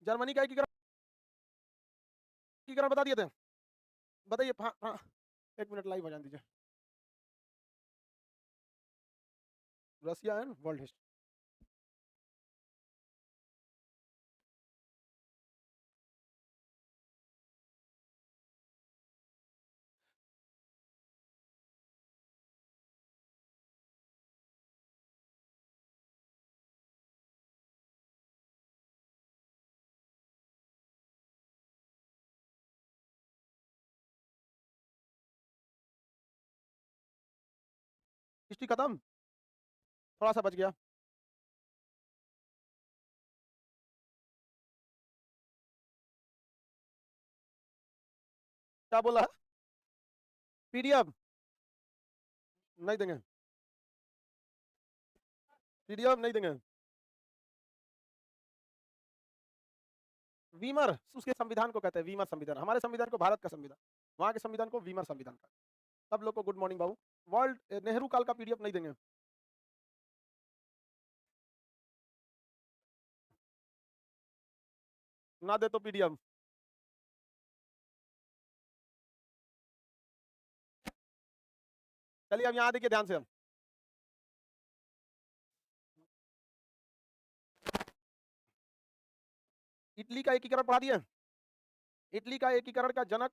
Germany का एकीकरण बता दिए थे, बताइए। हाँ हाँ, 1 मिनट लाइव हो जाने दीजिए। Russia and world history. History खत्म, थोड़ा सा बच गया। क्या बोला? पीडीएफ नहीं देंगे, पीडीएफ नहीं देंगे। वीमर उसके संविधान को कहते हैं, वीमर संविधान। हमारे संविधान को भारत का संविधान, वहां के संविधान को वीमर संविधान का। सब लोग को गुड मॉर्निंग बाबू। वर्ल्ड नेहरू काल का पीडीएफ नहीं देंगे। ना दे तो पीडीएफ। चलिए अब यहाँ देखिए ध्यान से। हम इटली का एकीकरण पढ़ा दिया। इटली का एकीकरण का जनक,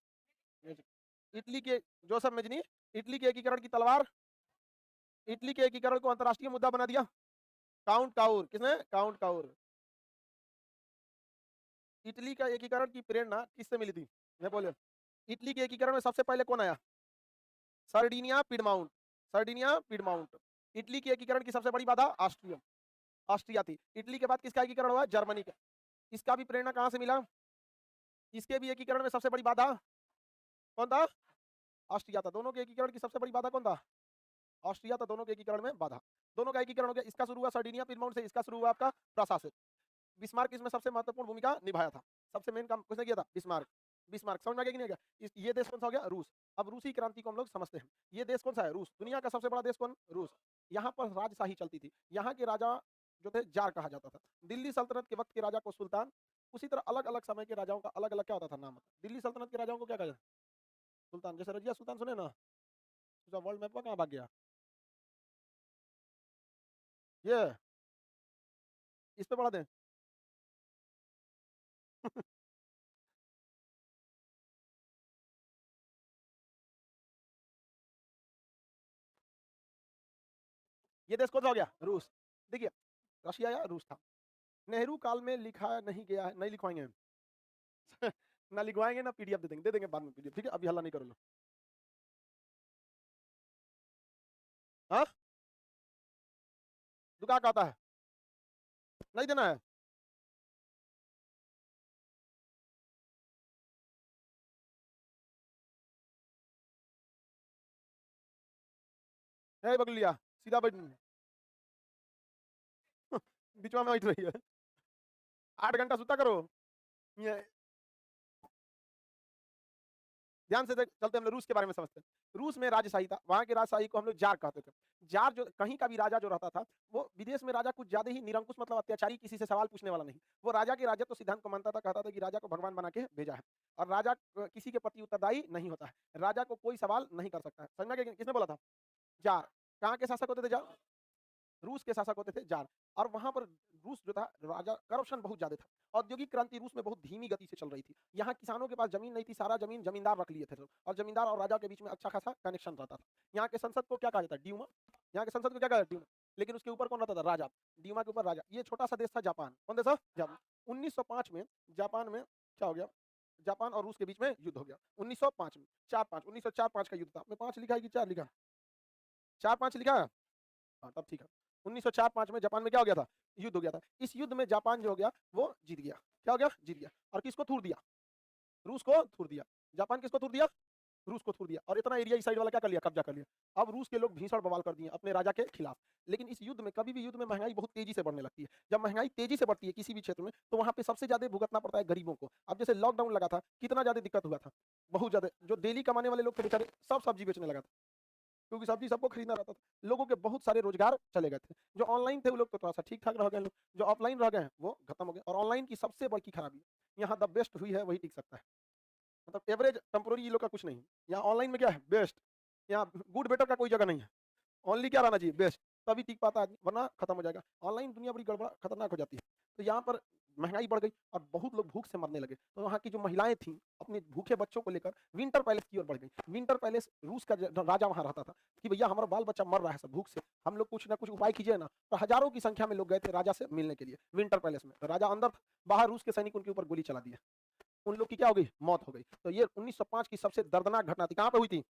इटली के जोसेफ मेजनी, इटली के एकीकरण की तलवार, इटली के एकीकरण को अंतरराष्ट्रीय मुद्दा बना दिया काउंट काउर। किसने? Count Cavour. इटली का एकीकरण की प्रेरणा किससे मिली थी? नेपोलियन। इटली के एकीकरण में सबसे पहले कौन आया? Sardinia Piedmont, Sardinia Piedmont. Italy के एकीकरण की सबसे बड़ी बाधा ऑस्ट्रिया, ऑस्ट्रिया थी। इटली के बाद किसका एकीकरण हुआ? जर्मनी का। इसका भी प्रेरणा कहां से मिला? इसके भी एकीकरण में सबसे बड़ी बाधा कौन था? ऑस्ट्रिया था। दोनों के एकीकरण की सबसे बड़ी बाधा कौन था? ऑस्ट्रिया था। दोनों के एकीकरण में बाधा। दोनों का एकीकरण हो गया। इसका शुरू हुआ सर्डिनिया पिडमाउंट से, इसका शुरू हुआ आपका प्रशासन। बिस्मार्क इसमें सबसे महत्वपूर्ण भूमिका निभाया था। सबसे मेन काम किसने किया था? बिस्मार्क। बिस्मार्क समझ में आ गया कि नहीं आ गया? ये देश कौन सा हो गया? रूस। अब रूसी क्रांति को हम लोग समझते हैं। ये देश कौन सा है? रूस। दुनिया का सबसे बड़ा देश कौन? रूस। यहाँ पर राजशाही चलती थी। यहाँ के राजा जो थे जार कहा जाता था। दिल्ली सल्तनत के वक्त के राजा को सुल्तान, उसी तरह अलग अलग समय के राजाओं का अलग अलग क्या होता था नाम। दिल्ली सल्तनत के राजाओं को क्या कहा जाता? सुल्तान। जैसे रजिया सुल्तान सुने ना, वर्ल्ड मैप पर कहाँ भाग गया? ये इस पे पढ़ा दें। ये देश कौन सा हो गया? रूस। देखिए, रशिया या रूस था। नेहरू काल में लिखा नहीं गया है, नहीं लिखवाएंगे हम। ना लिखवाएंगे ना पीडीएफ दे देंगे, दे देंगे बाद में पीडीएफ, ठीक है? अभी हल्ला नहीं करो लो। हाँ, दुका कहता है नहीं देना है। है बगलिया, सीधा बैठ। बीचवा में बैठ रही है। 8 घंटा सुता करो। ये ध्यान से चलते, हम लोग रूस के बारे में समझते हैं। रूस में राजशाही था। वहां के राजशाही को हम लोग जार कहते थे। जार जो कहीं का भी राजा जो रहता था, वो विदेश में राजा कुछ ज्यादा ही निरंकुश, मतलब अत्याचारी, किसी से सवाल पूछने वाला नहीं। वो राजा के राजत्व सिद्धांत को मानता था, कहता था कि राजा को भगवान बना के भेजा है और राजा किसी के प्रति उत्तरदायी नहीं होता है। राजा को कोई सवाल नहीं कर सकता है। समझना? किसने बोला था? जार। कहाँ के शासक होते थे जार? रूस के शासक होते थे जार। और वहां पर रूस जो था, राजा करप्शन बहुत ज्यादा था। औद्योगिक क्रांति रूस में बहुत धीमी गति से चल रही थी। यहाँ किसानों के पास जमीन नहीं थी, सारा जमीन जमींदार रख लिए थे सब। और जमींदार और राजा के बीच में अच्छा खासा कनेक्शन रहता था। यहाँ के संसद को क्या कहा जाता है? ड्यूमा। यहाँ के संसद को क्या कहा जाता है? ड्यूमा। लेकिन उसके ऊपर कौन रहता था? राजा। ड्यूमा के ऊपर राजा। ये छोटा सा देश था जापान। कौन देश था? जापान। 1905 में जापान में क्या हो गया? जापान और रूस के बीच में युद्ध हो गया 1905 में। 1904-5 का युद्ध था। मैं 5 लिखा है कि 4 लिखा? 4-5 लिखा है। हाँ तब ठीक है। 1904-5 में जापान में क्या हो गया था? युद्ध हो गया था। इस युद्ध में जापान जो हो गया वो जीत गया। क्या हो गया? जीत गया। और किसको थूर दिया? रूस को थूर दिया। जापान किसको थूर दिया? रूस को थूर दिया। और इतना एरिया इस साइड वाला क्या कर लिया? कब्जा कर लिया। अब रूस के लोग भीषण बवाल कर दिए अपने राजा के खिलाफ। लेकिन इस युद्ध में, कभी भी युद्ध में महंगाई बहुत तेजी से बढ़ने लगती है। जब महंगाई तेजी से बढ़ती है किसी भी क्षेत्र में, तो वहां पे सबसे ज्यादा भुगतना पड़ता है गरीबों को। अब जैसे लॉकडाउन लगा था, कितना ज्यादा दिक्कत हुआ था। बहुत ज्यादा। जो डेली कमाने वाले लोग थे बेचारे, सब सब्जी बेचने लगा था। क्योंकि सब्जी सबको खरीदना रहता था। लोगों के बहुत सारे रोजगार चले गए थे। जो ऑनलाइन थे वो लोग तो थोड़ा-सा ठीक-ठाक रह गए लोग, जो ऑफलाइन रह गए हैं वो खत्म हो गए और ऑनलाइन की सबसे बड़ी खराबी, यहाँ द बेस्ट हुई है वही टिक सकता है। मतलब एवरेज टेम्परेरी ये लोग का कुछ नहीं है। यहाँ ऑनलाइन में क्या है बेस्ट, यहाँ गुड बेटर का कोई जगह नहीं है। ओनली क्या रहना चाहिए बेस्ट, तभी टिक पाता है आदमी, वरना खत्म हो जाएगा। ऑनलाइन दुनिया बड़ी गड़बड़ खतरनाक हो जाती है। तो यहाँ पर महँगाई बढ़ गई और बहुत लोग भूख से मरने लगे। तो वहाँ की जो महिलाएँ थीं, अपने भूखे बच्चों को लेकर विंटर पैलेस की ओर बढ़ गईं। विंटर पैलेस रूस का ज राजा वहाँ रहता था कि भैया हमारा बाल-बच्चा मर रहा है सब भूख से, हम लोग कुछ ना कुछ उपाय कीजिए ना। तो हज़ारों की संख्या में लोग गए थे राजा से मिलने के लिए विंटर पैलेस में। तो राजा अंदर था, बाहर रूस के सैनिक उनके ऊपर गोली चला दिए। उन लोग की क्या हो गई? मौत हो गई। तो ये 1905 की सबसे दर्दनाक घटना थी। कहाँ पे हुई थी?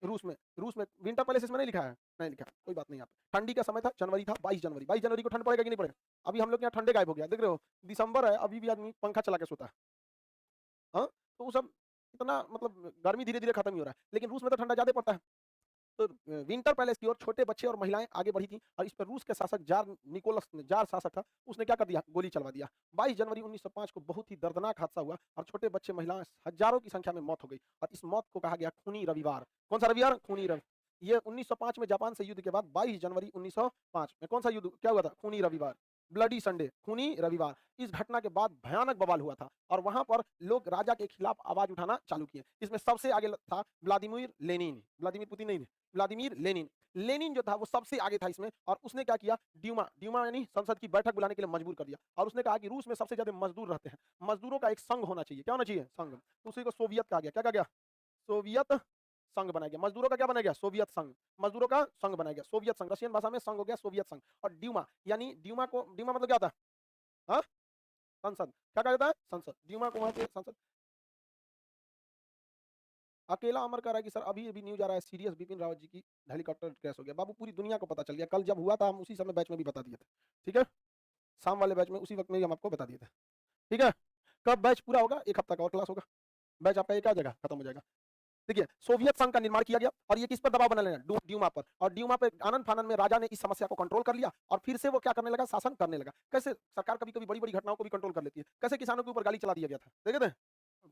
रूस में। रूस में विंटर पैलेस इसमें नहीं लिखा है? नहीं लिखा है, कोई बात नहीं यहाँ पे। ठंडी का समय था, जनवरी था, 22 जनवरी। 22 जनवरी को ठंड पड़ेगा कि नहीं पड़ेगा? अभी हम लोग के यहाँ ठंडे गायब हो गया, देख रहे हो? दिसंबर है, अभी भी आदमी पंखा चला के सोता है। हाँ? तो वो सब इतना मतलब गर्मी धीरे-धीरे खत्म ही हो रहा है। लेकिन रूस में तो ठंडा ज़्यादा पड़ता है। तो विंटर पैलेस की ओर छोटे बच्चे और महिलाएँ आगे बढ़ी थीं और इस पर रूस के शासक ज़ार शासक था, उसने क्या कर दिया? गोली चलवा दिया। 22 जनवरी 1905 को बहुत ही दर्दनाक हादसा हुआ और छोटे बच्चे, महिलाएँ हज़ारों की संख्या में मौत हो गई और इस मौत को कहा गया खूनी रविवार। कौन-सा रविवार? खूनी रवि ये 1905 में जापान से युद्ध के बाद 22 जनवरी 1905 में कौन-सा युद्ध क्या हुआ था? खूनी रविवार, ब्लडी संडे, खूनी रविवार। इस घटना के बाद भयानक बवाल हुआ था और वहाँ पर लोग राजा के खिलाफ आवाज़ उठाना चालू किए। इसमें सबसे आगे था व्लादिमीर लेनिन, व्लादिमीर पुतिन नहीं, व्लादिमीर लेनिन। लेनिन जो था वो सबसे आगे था इसमें और उसने क्या किया ड्यूमा यानी संसद की बैठक बुलाने के लिए मजबूर कर दिया और उसने कहा कि रूस में सबसे ज्यादा मजदूर रहते हैं, मजदूरों का एक संघ होना चाहिए। क्या होना चाहिए? संघ। तो उसी को सोवियत कहा गया। क्या कहा गया? सोवियत संघ बनाया गया। मजदूरों का क्या बनाया गया? सोवियत संघ। मजदूरों का संघ बनाया गया सोवियत संघ। रशियन भाषा में संघ हो गया सोवियत संघ। और ड्यूमा यानी ड्यूमा मतलब क्या होता है? हाँ? संसद। क्या कहा जाता है? संसद। ड्यूमा को वहां से संसद। अकेला अमर कह रहा है कि सर अभी-अभी न्यूज़ आ रहा है सीरियस बिपिन रावत जी की हेलीकॉप्टर क्रैश हो गया। बाबू पूरी दुनिया को पता चल गया। कल जब हुआ था हम उसी समय बैच में भी बता दिए थे। ठीक है? शाम वाले बैच में उसी वक़्त में ही हम आपको बता दिए थे। ठीक है? कब बैच पूरा होगा? 1 हफ्ता का और क्लास होगा। बैच आपका एक आ जाएगा, खत्म हो जाएगा। देखिए, सोवियत संघ का निर्माण किया गया और ये किस पर दबाव बना लेना? ड्यूमा पर और ड्यूमा पे आनन-फानन में राजा ने इस समस्या को कंट्रोल कर लिया और फिर से वो क्या करने लगा? शासन करने लगा। कैसे? सरकार कभी-कभी बड़ी-बड़ी घटनाओं को भी कंट्रोल कर लेती है। कैसे किसानों के ऊपर गाड़ी चला दिया गया था, देखे थे?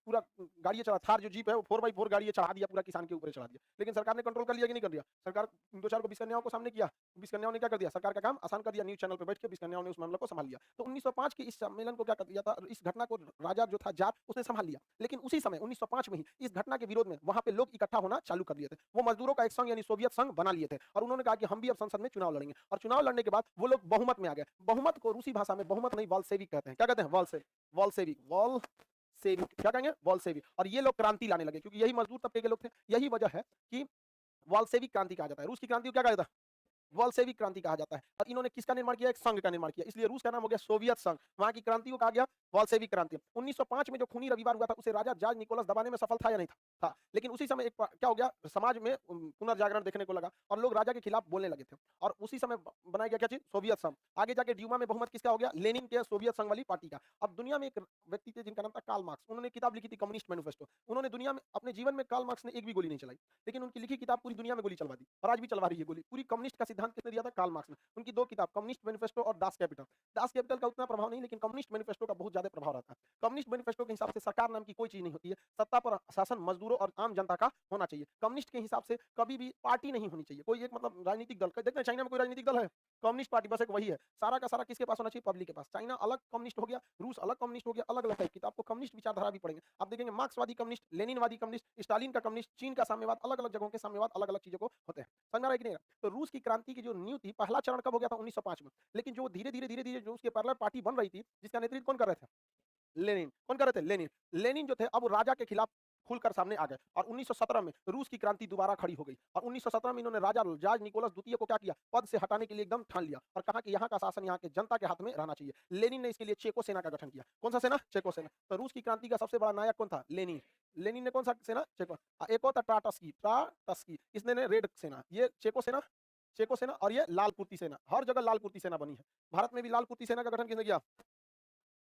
पूरा गाड़ी चढ़ा थार जो जीप है वो 4x4 गाड़ी ये चढ़ा दिया, पूरा किसान के ऊपर ही चढ़ा दिया। लेकिन सरकार ने कंट्रोल कर लिया कि नहीं कर लिया? सरकार 2-4 को बिस्कन्याओं को सामने किया। बिस्कन्याओं ने क्या कर दिया? सरकार का काम आसान कर दिया। न्यूज़ चैनल पे बैठ के बिस्कन्याओं ने उस मामले को संभाल लिया। तो 1905 के इस सम्मेलन को क्या कर दिया था? इस घटना को राजा जो था जार उसने संभाल लिया। लेकिन उसी समय 1905 में ही इस घटना के विरोध में वहाँ पे लोग इकट्ठा होना चालू कर दिए थे। वो मजदूरों का एक संघ यानी सोवियत संघ बना लिए थे और उन्होंने कहा कि हम भी अब संसद में चुनाव लड़ेंगे और चुनाव लड़ने के बाद वो लोग बहुमत में आ गए। बहुमत को रूसी भाषा में बहुमत नहीं वॉल्शेविक कहते हैं। क्या कहते हैं? वॉल्शेविक वॉल्शेविक क्या कहेंगे? वॉल्शेविक। और ये लोग क्रांति लाने लगे क्योंकि यही मजदूर तबके के लोग थे। यही वजह है कि वॉल्शेविक क्रांति कहा जाता है। रूस की क्रांति को क्या कहा जाता है? वॉल्शेविक क्रांति कहा जाता है और इन्होंने किसका निर्माण किया? एक संघ का निर्माण किया। इसलिए रूस का नाम हो गया सोवियत संघ। वहाँ की क्रांति को कहा गया वॉल्शेविक क्रांति। 1905 में जो खूनी रविवार हुआ था उसे राजा जॉर्ज निकोलस दबाने में सफल था या नहीं था? था। लेकिन उसी समय क्या हो गया? समाज में पुनर्जागरण देखने को लगा और लोग राजा के खिलाफ बोलने लगे थे और उसी समय बनाया गया क्या चीज? सोवियत संघ। आगे जाके ड्यूमा में बहुमत किसका हो गया? लेनिन के सोवियत संघ वाली पार्टी का। अब दुनिया में एक व्यक्ति थे जिनका नाम था कार्ल मार्क्स। उन्होंने किताब लिखी थी कम्युनिस्ट मैनिफेस्टो। उन्होंने दुनिया में अपने जीवन में कार्ल मार्क्स ने एक भी गोली नहीं चलाई। लेकिन उनकी लिखी किताब पूरी दुनिया में गोली चलवा दी और आज भी चलवा रही है गोली। पूरी कम्युनिस्ट का सिद्धांत किसने दिया था? कार्ल मार्क्स ने। उनकी 2 किताब कम्युनिस्ट मैनिफेस्टो और दास कैपिटल। दास कैपिटल का उतना प्रभाव नहीं लेकिन कम्युनिस्ट मैनिफेस्टो का बहुत ज्यादा प्रभाव रहता है। कम्युनिस्ट मैनिफेस्टो के हिसाब से सरकार नाम की कोई चीज नहीं होती है। सत्ता पर शासन मजदूरों और आम जनता का होना चाहिए। कम्युनिस्ट के हिसाब से कभी भी पार्टी नहीं होनी चाहिए। कोई एक मतलब राजनीतिक दल देखते हैं चाइना में कोई राजनीतिक दल है? कम्युनिस्ट पार्टी बस एक वही है। सारा का सारा किसके पास होना चाहिए? पब्लिक के पास। चाइना अलग कम्युनिस्ट हो गया, रूस अलग कम्युनिस्ट हो गया, अलग-अलग टाइप की। तो आपको कम्युनिस्ट विचारधारा भी पढ़ेंगे। आप देखेंगे मार्क्सवादी कम्युनिस्ट, लेनिनवादी कम्युनिस्ट, स्टालिन का कम्युनिस्ट, चीन का साम्यवाद, अलग-अलग जगहों के साम्यवाद अलग-अलग चीजों को होते हैं। समझ में आ रहा है कि नहीं? तो रूस की क्रांति की जो नींव थी, पहला चरण कब हो गया था? 1905 में। लेकिन जो धीरे-धीरे जो उसके पैरेलल पार्टी बन रही थी, जिसका नेतृत्व कौन कर रहे थे? लेनिन। कौन कर रहे थे? लेनिन। लेनिन जो थे अब राजा के खिलाफ खुलकर सामने आ गए और 1917 में रूस की क्रांति दोबारा खड़ी हो गई और 1917 में इन्होंने राजा जॉर्ज निकोलस द्वितीय को क्या किया? पद से हटाने के लिए एकदम ठान लिया और कहा कि यहाँ का शासन यहाँ के जनता के हाथ में रहना चाहिए। लेनिन ने इसके लिए चेको सेना का गठन किया। कौन सा सेना? चेको सेना। तो रूस की क्रांति का सबसे बड़ा नायक कौन था? लेनिन। लेनिन ने कौन सा सेना? चेको। एक और था ट्राटस्की। इसने ने रेड सेना। ये चेको सेना और ये लाल कुर्ती सेना। हर जगह लाल कुर्ती सेना बनी है। भारत में भी लाल कुर्ती सेना का गठन किसने किया?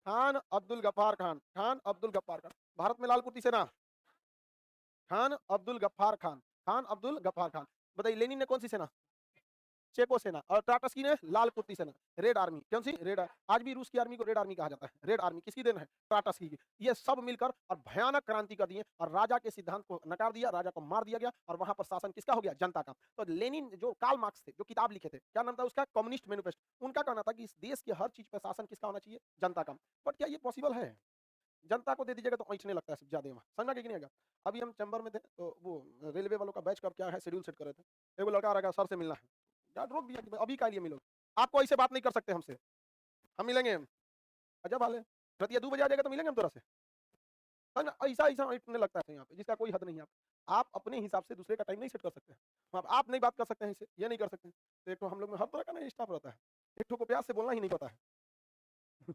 खान अब्दुल गफ्फार खान। खान अब्दुल गफ्फार खान। भारत में लाल कुर्ती सेना खान अब्दुल गफ्फार खान। खान अब्दुल गफ्फार खान। बताइए लेनिन ने कौन सी सेना? चेको सेना और ट्राटस्की ने लाल कुर्ती सेना, रेड आर्मी। कौन सी? रेड। आज भी रूस की आर्मी को रेड आर्मी कहा जाता है। रेड आर्मी किसकी देन है? ट्राटस्की की। ये सब मिलकर और भयानक क्रांति कर दिए और राजा के सिद्धांत को नकार दिया, राजा को मार दिया गया और वहां पर शासन किसका हो गया? जनता का। तो लेनिन जो कार्ल मार्क्स थे, जो किताब लिखे थे, क्या नाम था उसका? Communist manifesto. उनका कहना था कि इस देश के हर चीज पर शासन किसका होना चाहिए? जनता का। बट क्या ये पॉसिबल है? जनता को दे दीजिएगा तो ऐंठने लगता है सब ज्यादा वहाँ। समझ में कि नहीं आएगा? अभी हम चैम्बर में थे तो वो रेलवे वालों का बैच कब क्या है शेड्यूल सेट कर रहे थे। एगो लड़का आ रहा सर से मिलना है। यार रोक दिया कि भाई अभी का लिए मिलो। आपको ऐसे बात नहीं कर सकते हमसे। हम मिलेंगे। अजब हाल है। रतिया 2 बजे आ जाएगा तो मिलेंगे हम तोरा से। है ना? ऐसा ऐसा ऐंठने लगता है यहाँ पे जिसका कोई हद नहीं है। आप अपने हिसाब से दूसरे का टाइम नहीं सेट कर सकते हैं। आप नहीं बात कर सकते हैं इससे, ये नहीं कर सकते। तो एक तो हम लोग में हर तरह का ना स्टाफ रहता है। एक ठो को प्यार से बोलना ही नहीं पता है।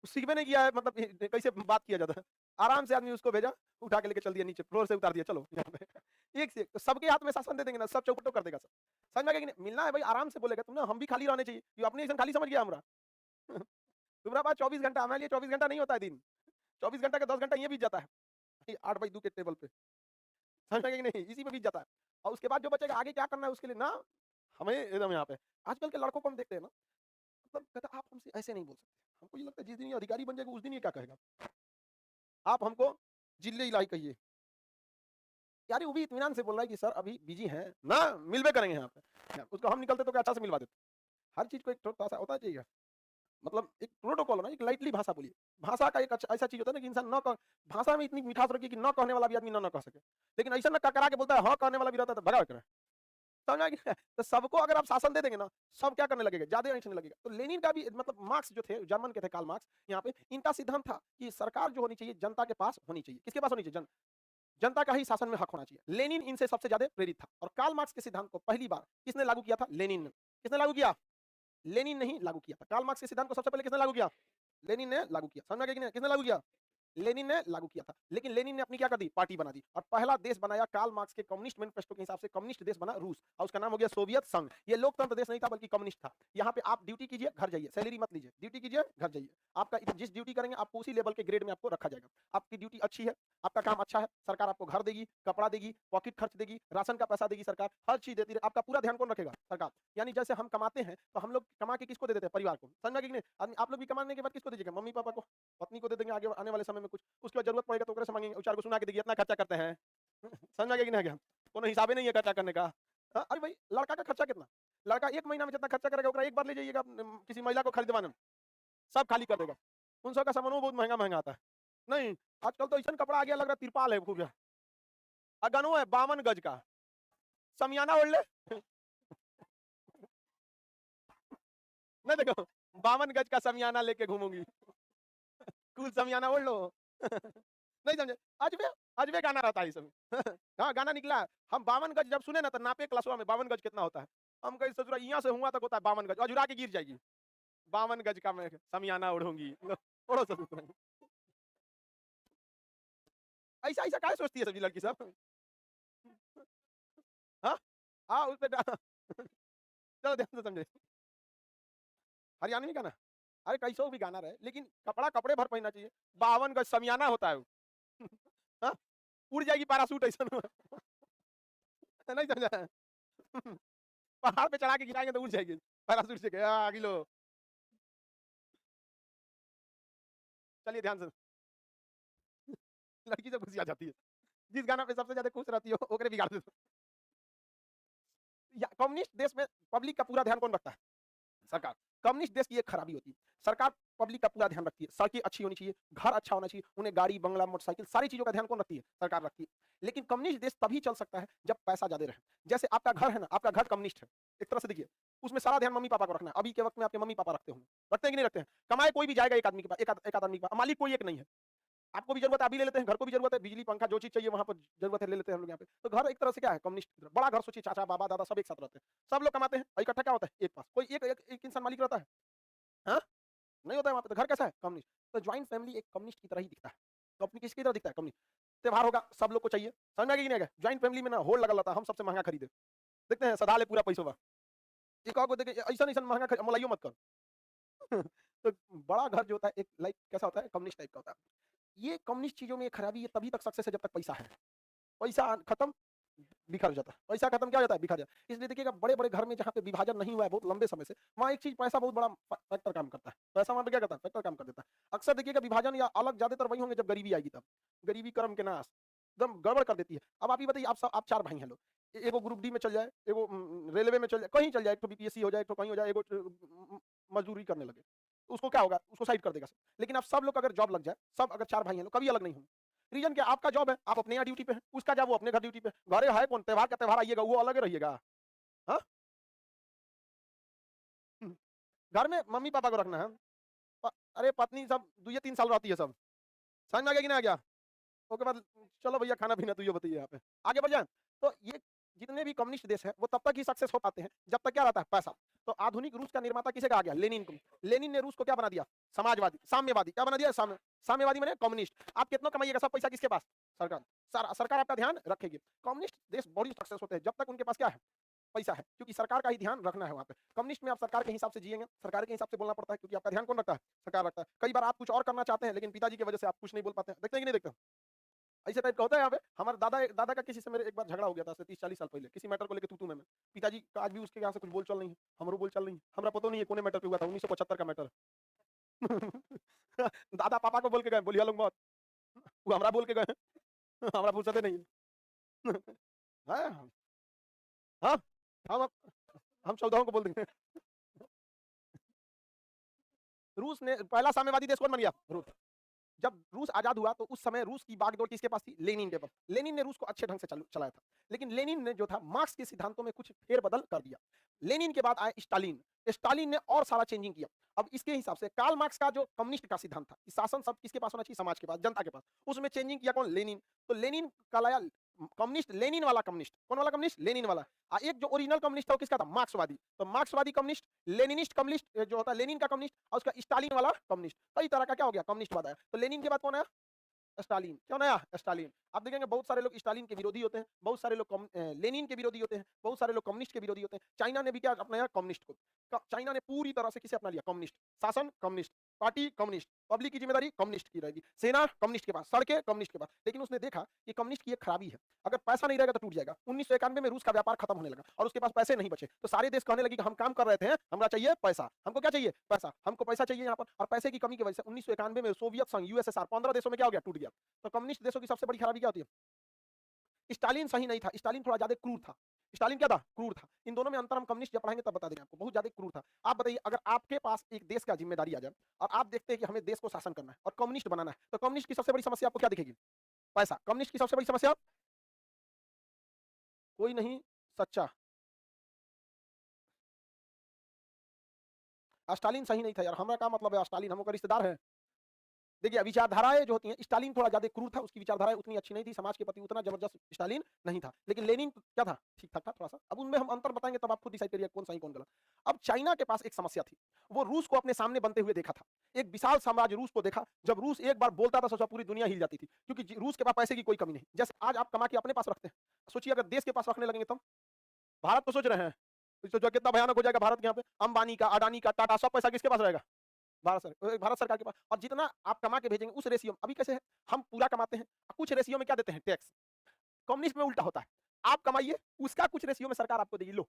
सीखबे नहीं किया है, मतलब कैसे बात किया जाता है। आराम से आदमी उसको भेजा, उठा के लेके चल दिया नीचे, फ्लोर से उतार दिया, चलो यहाँ पे। एक से एक। तो सबके हाथ में शासन दे देंगे ना, सब चौपटो कर देगा सब। समझ में आ गया कि नहीं? मिलना है भाई आराम से बोलेगा, तुम ना हम भी खाली रहने चाहिए। ये अपने ऐसा खाली समझ गया हमरा। तुम्हारा पास 24 घंटा, हमारे लिए 24 घंटा नहीं होता है दिन। 24 घंटा का 10 घंटा ये बीत जाता है 8/2 के टेबल पे। समझ में आ गया कि नहीं? इसी में बीत जाता है। और उसके बाद जो बचेगा आगे क्या करना है उसके लिए ना हमें एकदम यहाँ पे। आजकल के लड़कों को हम देखते हैं ना, मतलब कहता है, आप हमसे ऐसे नहीं बोल सकते। हमको ये लगता है जिस दिन ये अधिकारी बन जाएगा उस दिन ये क्या कहेगा? आप हमको जिल्ले इलाही कहिए। यार वो भी इत्मीनान से बोल रहा है कि सर अभी बिजी हैं ना, मिलवे करेंगे यहाँ पे। उसको हम निकलते तो क्या अच्छा से मिलवा देते। हर चीज को एक थोड़ा सा होता चाहिए, मतलब एक प्रोटोकॉल ना, एक लाइटली भाषा बोलिए। भाषा का एक अच्छा ऐसा चीज होता है ना कि इंसान न कह, भाषा में इतनी मिठास रखी कि न कहने वाला भी आदमी न कह सके। लेकिन ऐसा न करा के बोलता है हाँ कहने वाला भी रहता है तो भगा करे। समझ में आ गया? तो सबको अगर आप शासन दे देंगे ना, सब क्या करने लगेगा? ज्यादा ऐंठने लगेगा। तो लेनिन का भी मतलब मार्क्स जो थे, जर्मन के थे कार्ल मार्क्स, यहाँ पे इनका सिद्धांत था कि सरकार जो होनी चाहिए जनता के पास होनी चाहिए। किसके पास होनी चाहिए? जनता का ही शासन में हक होना चाहिए। लेनिन इनसे सबसे ज्यादा प्रेरित था और कार्ल मार्क्स के सिद्धांत को पहली बार किसने लागू किया था? लेनिन ने। किसने लागू किया? लेनिन ने ही लागू किया था। कार्ल मार्क्स के सिद्धांत को सबसे पहले किसने लागू किया? लेनिन ने लागू किया। समझ में आ गया कि नहीं? किसने लागू किया? लेनिन ने लागू किया था। लेकिन लेनिन ने अपनी क्या कर दी? पार्टी बना दी और पहला देश बनाया कार्ल मार्क्स के कम्युनिस्ट मैनिफेस्टो के हिसाब से। कम्युनिस्ट देश बना रूस और उसका नाम हो गया सोवियत संघ। ये लोकतंत्र देश नहीं था बल्कि कम्युनिस्ट था। यहाँ पे आप ड्यूटी कीजिए, घर जाइए, सैलरी मत लीजिए, ड्यूटी कीजिए, घर जाइए। आपका जिस ड्यूटी करेंगे आपको उसी लेवल के ग्रेड में आपको रखा जाएगा। आपकी ड्यूटी अच्छी है, आपका काम अच्छा है, सरकार आपको घर देगी, कपड़ा देगी, पॉकेट खर्च देगी, राशन का पैसा देगी सरकार, हर चीज देती है। आपका पूरा ध्यान कौन रखेगा? सरकार। यानी जैसे हम कमाते हैं तो हम लोग कमा के किसको दे देते हैं? परिवार को। समझ में आ गया कि नहीं? आप लोग भी कमाने के बाद किसको दीजिएगा? मम्मी पापा को, पत्नी को दे देंगे आगे आने वाले समय में कुछ। उसके बाद जरूरत पड़ेगा तो ओकरे से मांगेंगे, चार को सुना के देखिए इतना खर्चा करते हैं। समझ में आ गया कि नहीं आ गया? कोनो हिसाबे नहीं है खर्चा करने का। हाँ, अरे भाई लड़का का खर्चा कितना? लड़का 1 महीना में जितना खर्चा करेगा ओकरा एक बार ले जाइएगा किसी महिला को खरीदवाने में, सब खाली कर देगा। उन सब का सामान बहुत महंगा आता है। नहीं, आजकल तो ऐसा कपड़ा आ गया लग रहा है तिरपाल है खूब। गनो है 52 गज का समियाना ओढ़ ले। नहीं देखो 52 गज का समियाना लेके घूमूंगी। कूल समियाना ओढ़ लो। नहीं समझे? अजबे अजबे गाना रहता है इसमें। हाँ गाना निकला है। हम 52 गज जब सुने ना तो नापे क्लासवा में 52 गज कितना होता है। हम कहीं ससुरा यहाँ से हुआ तक होता है 52 गज, अजुरा के गिर जाएगी। 52 गज का मैं समियाना ओढ़ूंगी। ओढ़ो ससुरा। ऐसा ऐसा काहे सोचती है सभी लड़की सब? हाँ हाँ उस पे चलो ध्यान से समझे। हरियाणवी गाना, अरे कैसो भी गाना रहे लेकिन कपड़ा कपड़े भर पहनना चाहिए। 52 गज समियाना होता है वो। हाँ? उड़ जाएगी पैराशूट ऐसा। नहीं समझा? पहाड़ पे चढ़ा के गिराएंगे तो उड़ जाएगी पैराशूट से। आगे लो। चलिए ध्यान से। लड़की से खुशी आ जाती है, जिस गाना पे सबसे ज्यादा खुश रहती हो ओकरे बिगाड़ देते हो। कम्युनिस्ट देश में पब्लिक का पूरा ध्यान कौन रखता है? सरकार। कम्युनिस्ट देश की एक खराबी होती है, सरकार पब्लिक का पूरा ध्यान रखती है। सड़कें अच्छी होनी चाहिए, घर अच्छा होना चाहिए, उन्हें गाड़ी बंगला मोटरसाइकिल सारी चीजों का ध्यान कौन रखती है? सरकार रखती है। लेकिन कम्युनिस्ट देश तभी चल सकता है जब पैसा ज्यादा रहे। जैसे आपका घर है ना, आपका घर कम्युनिस्ट है, एक तरह से देखिए, उसमें सारा ध्यान मम्मी पापा को रखना है। अभी के वक्त में आपके मम्मी पापा रखते होंगे, रखते हैं कि नहीं रखते हैं? कमाए कोई भी जाएगा एक आदमी के पास, एक आदमी के पास, मालिक कोई एक नहीं है। आपको भी जरूरत है अभी ले लेते हैं, घर को भी जरूरत है, बिजली पंखा जो चीज चाहिए वहां पर जरूरत है ले लेते हैं हम लोग यहाँ पे। तो घर एक तरह से क्या है? कम्युनिस्ट की तरह। बड़ा घर सोचिए, चाचा बाबा दादा सब एक साथ रहते हैं, सब लोग कमाते हैं, इकट्ठा क्या होता है? एक पास कोई एक इंसान मालिक रहता है। हाँ? नहीं होता है वहाँ पे। तो घर कैसा है? कम्युनिस्ट। तो ज्वाइंट फैमिली एक कम्युनिस्ट की तरह ही दिखता है। तो अपनी किसकी तरह दिखता है? कम्युनिस्ट। त्योहार होगा सब लोग को चाहिए। समझ में आ गया कि नहीं आ गया? ज्वाइंट फैमिली में ना होड़ लगा रहता है, हम सबसे महंगा खरीदे, देखते हैं सदा ले पूरा पैसों बा। एक और को देखे ऐसा ऐसा महंगा मलाइयो मत कर। तो बड़ा घर जो होता है एक लाइक कैसा होता है? कम्युनिस्ट टाइप का होता है। ये कम्युनिस्ट चीजों में खराबी है, तभी तक सक्सेस है जब तक पैसा है। पैसा खत्म, बिखर जाता है, पैसा खत्म क्या हो जाता है, बिखर जाता है। इसलिए देखिएगा बड़े-बड़े घर में जहाँ पे विभाजन नहीं हुआ है बहुत लंबे समय से, वहाँ एक चीज़ पैसा बहुत बड़ा फैक्टर काम करता है। पैसा वहाँ पे क्या करता है? फैक्टर काम कर देता है। अक्सर देखिएगा विभाजन या अलग ज़्यादातर वही होंगे जब गरीबी आएगी तब। गरीबी कर्म के नाश, एकदम गड़बड़ कर देती है। अब आप ही बताइए आप 4 भाई हैं लोग, एगो ग्रुप डी में चल जाए, एगो रेलवे में चल जाए, कहीं चल जाए, एक तो बीपीएससी हो जाए, एक तो कहीं हो जाए, एगो मज़दूरी करने लगे। तो उसको क्या होगा? उसको साइड कर देगा सब। लेकिन अब सब लोग अगर जॉब लग जाए, सब अगर 4 भाई हैं लोग, कभी अलग नहीं होंगे। रीज़न क्या है? आपका जॉब है, आप अपने यहाँ ड्यूटी पे हैं, उसका जॉब वो अपने घर ड्यूटी पे है। घरे है कौन? त्योहार का त्योहार आइएगा, वो अलग रहिएगा। हाँ? हुँ। घर में मम्मी-पापा को रखना है। अरे पत्नी सब 2 या 3 साल रहती है सब। समझ में आ गया कि नहीं आ गया? उसके बाद चलो भैया खाना-पीना तू ये बताइए यहाँ पे। आगे बढ़ जाएँ? तो ये जितने भी कम्युनिस्ट देश हैं, वो तब तक ही सक्सेस हो पाते हैं, जब तक क्या रहता है? पैसा। तो आधुनिक रूस का निर्माता किसे कहा गया? लेनिन को। लेनिन ने रूस को क्या बना दिया? समाजवादी, साम्यवादी। क्या बना दिया? साम्यवादी माने कम्युनिस्ट। आप कितना कमाइएगा, सब पैसा किसके पास? सरकार। सरकार आपका ध्यान रखेगी। कम्युनिस्ट देश बड़ी सक्सेस होते हैं, जब तक उनके पास क्या है? पैसा है, क्योंकि सरकार का ही ध्यान रखना है वहाँ पे। कम्युनिस्ट में आप सरकार के हिसाब से जिएंगे, सरकार के हिसाब से बोलना पड़ता है, क्योंकि आपका ध्यान कौन रखता है? सरकार रखता है। कई बार आप कुछ और करना चाहते हैं, लेकिन पिताजी की वजह से आप कुछ नहीं बोल पाते हैं। देखते हैं कि नहीं देखते? ऐसे टाइप का होता है यहाँ पे। हमारे दादा का किसी से मेरे एक बार झगड़ा हो गया था, 30-40 साल पहले, किसी मैटर को लेके तू-तू मैं। पिताजी का आज भी उसके यहाँ से कुछ बोल-चाल नहीं है, हमरो बोल-चाल नहीं है। हमरा पतो नहीं है कौन मैटर पे हुआ था, 1975 का मैटर है। दादा पापा को बोल के गए, बोलिया लोग मत। वो हमरा बोल के गए हैं, हमरा फुर्सते नहीं है। हैं? हाँ, हम अब हम 14 को बोल देंगे। रूस ने पहला साम्यवादी देश कौन बन गया? रूस। जब रूस आज़ाद हुआ तो उस समय रूस की बागडोर किसके पास थी? लेनिन के पास। लेनिन ने रूस को अच्छे ढंग से चलाया था। लेकिन लेनिन ने जो था मार्क्स के सिद्धांतों में कुछ फेर-बदल कर दिया। लेनिन के बाद आए स्टालिन। स्टालिन ने और सारा चेंजिंग किया। अब इसके हिसाब से कार्ल मार्क्स का जो कम्युनिस्ट का सिद्धांत था, कि शासन सब किसके पास होना चाहिए? समाज के पास, जनता के पास। उसमें चेंजिंग किया कौन? लेनिन। तो लेनिन का लाया कम्युनिस्ट, लेनिन वाला कम्युनिस्ट। कौन वाला कम्युनिस्ट? लेनिन वाला। एक जो ओरिजिनल कम्युनिस्ट था वो किसका था? मार्क्सवादी। तो मार्क्सवादी कम्युनिस्ट, लेनिनिस्ट कम्युनिस्ट जो होता है लेनिन का कम्युनिस्ट, और उसका स्टालिन वाला कम्युनिस्ट। कई तरह का क्या हो गया? कम्युनिस्टवाद आया। तो लेनिन के बाद कौन आया? स्टालिन। क्यों नया? स्टालिन। आप देखेंगे बहुत सारे लोग स्टालिन के विरोधी होते हैं, बहुत सारे लोग लेनिन के विरोधी होते हैं, बहुत सारे लोग कम्युनिस्ट के विरोधी होते हैं। चाइना ने भी क्या अपनाया? कम्युनिस्ट को। चाइना ने पूरी तरह से किसे अपना लिया? कम्युनिस्ट। शासन कम्युनिस्ट, पार्टी कम्युनिस्ट, पब्लिक की जिम्मेदारी कम्युनिस्ट की रहेगी, सेना कम्युनिस्ट के पास, सड़कें कम्युनिस्ट के पास। लेकिन उसने देखा कि कम्युनिस्ट की एक खराबी है, अगर पैसा नहीं रहेगा तो टूट जाएगा। 1991 में रूस का व्यापार खत्म होने लगा और उसके पास पैसे नहीं बचे, तो सारे देश कहने लगे कि हम काम कर रहे थे, हमरा चाहिए पैसा। हमको क्या चाहिए? पैसा। हमको पैसा चाहिए यहाँ पर, और पैसे की कमी की वजह से 1991 में सोवियत संघ, यूएसएसआर 15 देशों में क्या हो गया? टूट गया। तो कम्युनिस्ट देशों की सबसे बड़ी खराबी क्या होती है? स्टालिन सही नहीं था, स्टालिन थोड़ा ज़्यादा क्रूर था। स्टालिन क्या था? क्रूर था। इन दोनों में अंतर हम कम्युनिस्ट जब पढ़ाएँगे तब बता देंगे आपको, बहुत ज़्यादा क्रूर था। आप बताइए अगर आपके पास एक देश का ज़िम्मेदारी आ जाए और आप देखते हैं कि हमें देश को शासन करना है और कम्युनिस्ट बनाना है, तो कम्युनिस्ट की सबसे बड़ी समस्या आपको क्या दिखेगी? पैसा। कम्युनिस्ट की सबसे बड़ी समस्या? कोई नहीं सच्चा। स्टालिन सही नहीं था यार, हमारा क्या मतलब है स्टालिन हम लोग का रिश्तेदार है। देखिए विचारधाराएँ जो होती हैं, स्टालिन थोड़ा ज़्यादा क्रूर था, उसकी विचारधाराएँ उतनी अच्छी नहीं थी, समाज के प्रति उतना ज़बरदस्त स्टालिन नहीं था। लेकिन लेनिन क्या था? ठीक-ठाक था थोड़ा-सा। अब उनमें हम अंतर बताएँगे तब आप खुद डिसाइड करिए कौन सही कौन गलत। अब चाइना के पास एक समस्या थी, वो रूस को अपने सामने बनते हुए देखा था। एक विशाल साम्राज्य रूस को देखा, जब रूस एक बार बोलता था सोचा पूरी दुनिया हिल जाती थी, क्योंकि रूस के पास पैसे की कोई कमी नहीं। जैसे आज आप कमा के अपने पास रखते हैं, सोचिए अगर देश के पास रखने लगेंगे तब? भारत तो सोच रहे हैं, सोचो कितना भयानक हो जाएगा भारत के यहाँ पे, अंबानी का, अडानी का, टाटा सब पैसा किसके पास रहेगा? भारत सरकार के पास। और जितना आप कमा के भेजेंगे उस रेशियो में अभी कैसे है, हम पूरा कमाते हैं, कुछ रेशियो में क्या देते हैं? टैक्स। कम्युनिस्ट में उल्टा होता है, आप कमाइए, उसका कुछ रेशियो में सरकार आपको देगी, लो।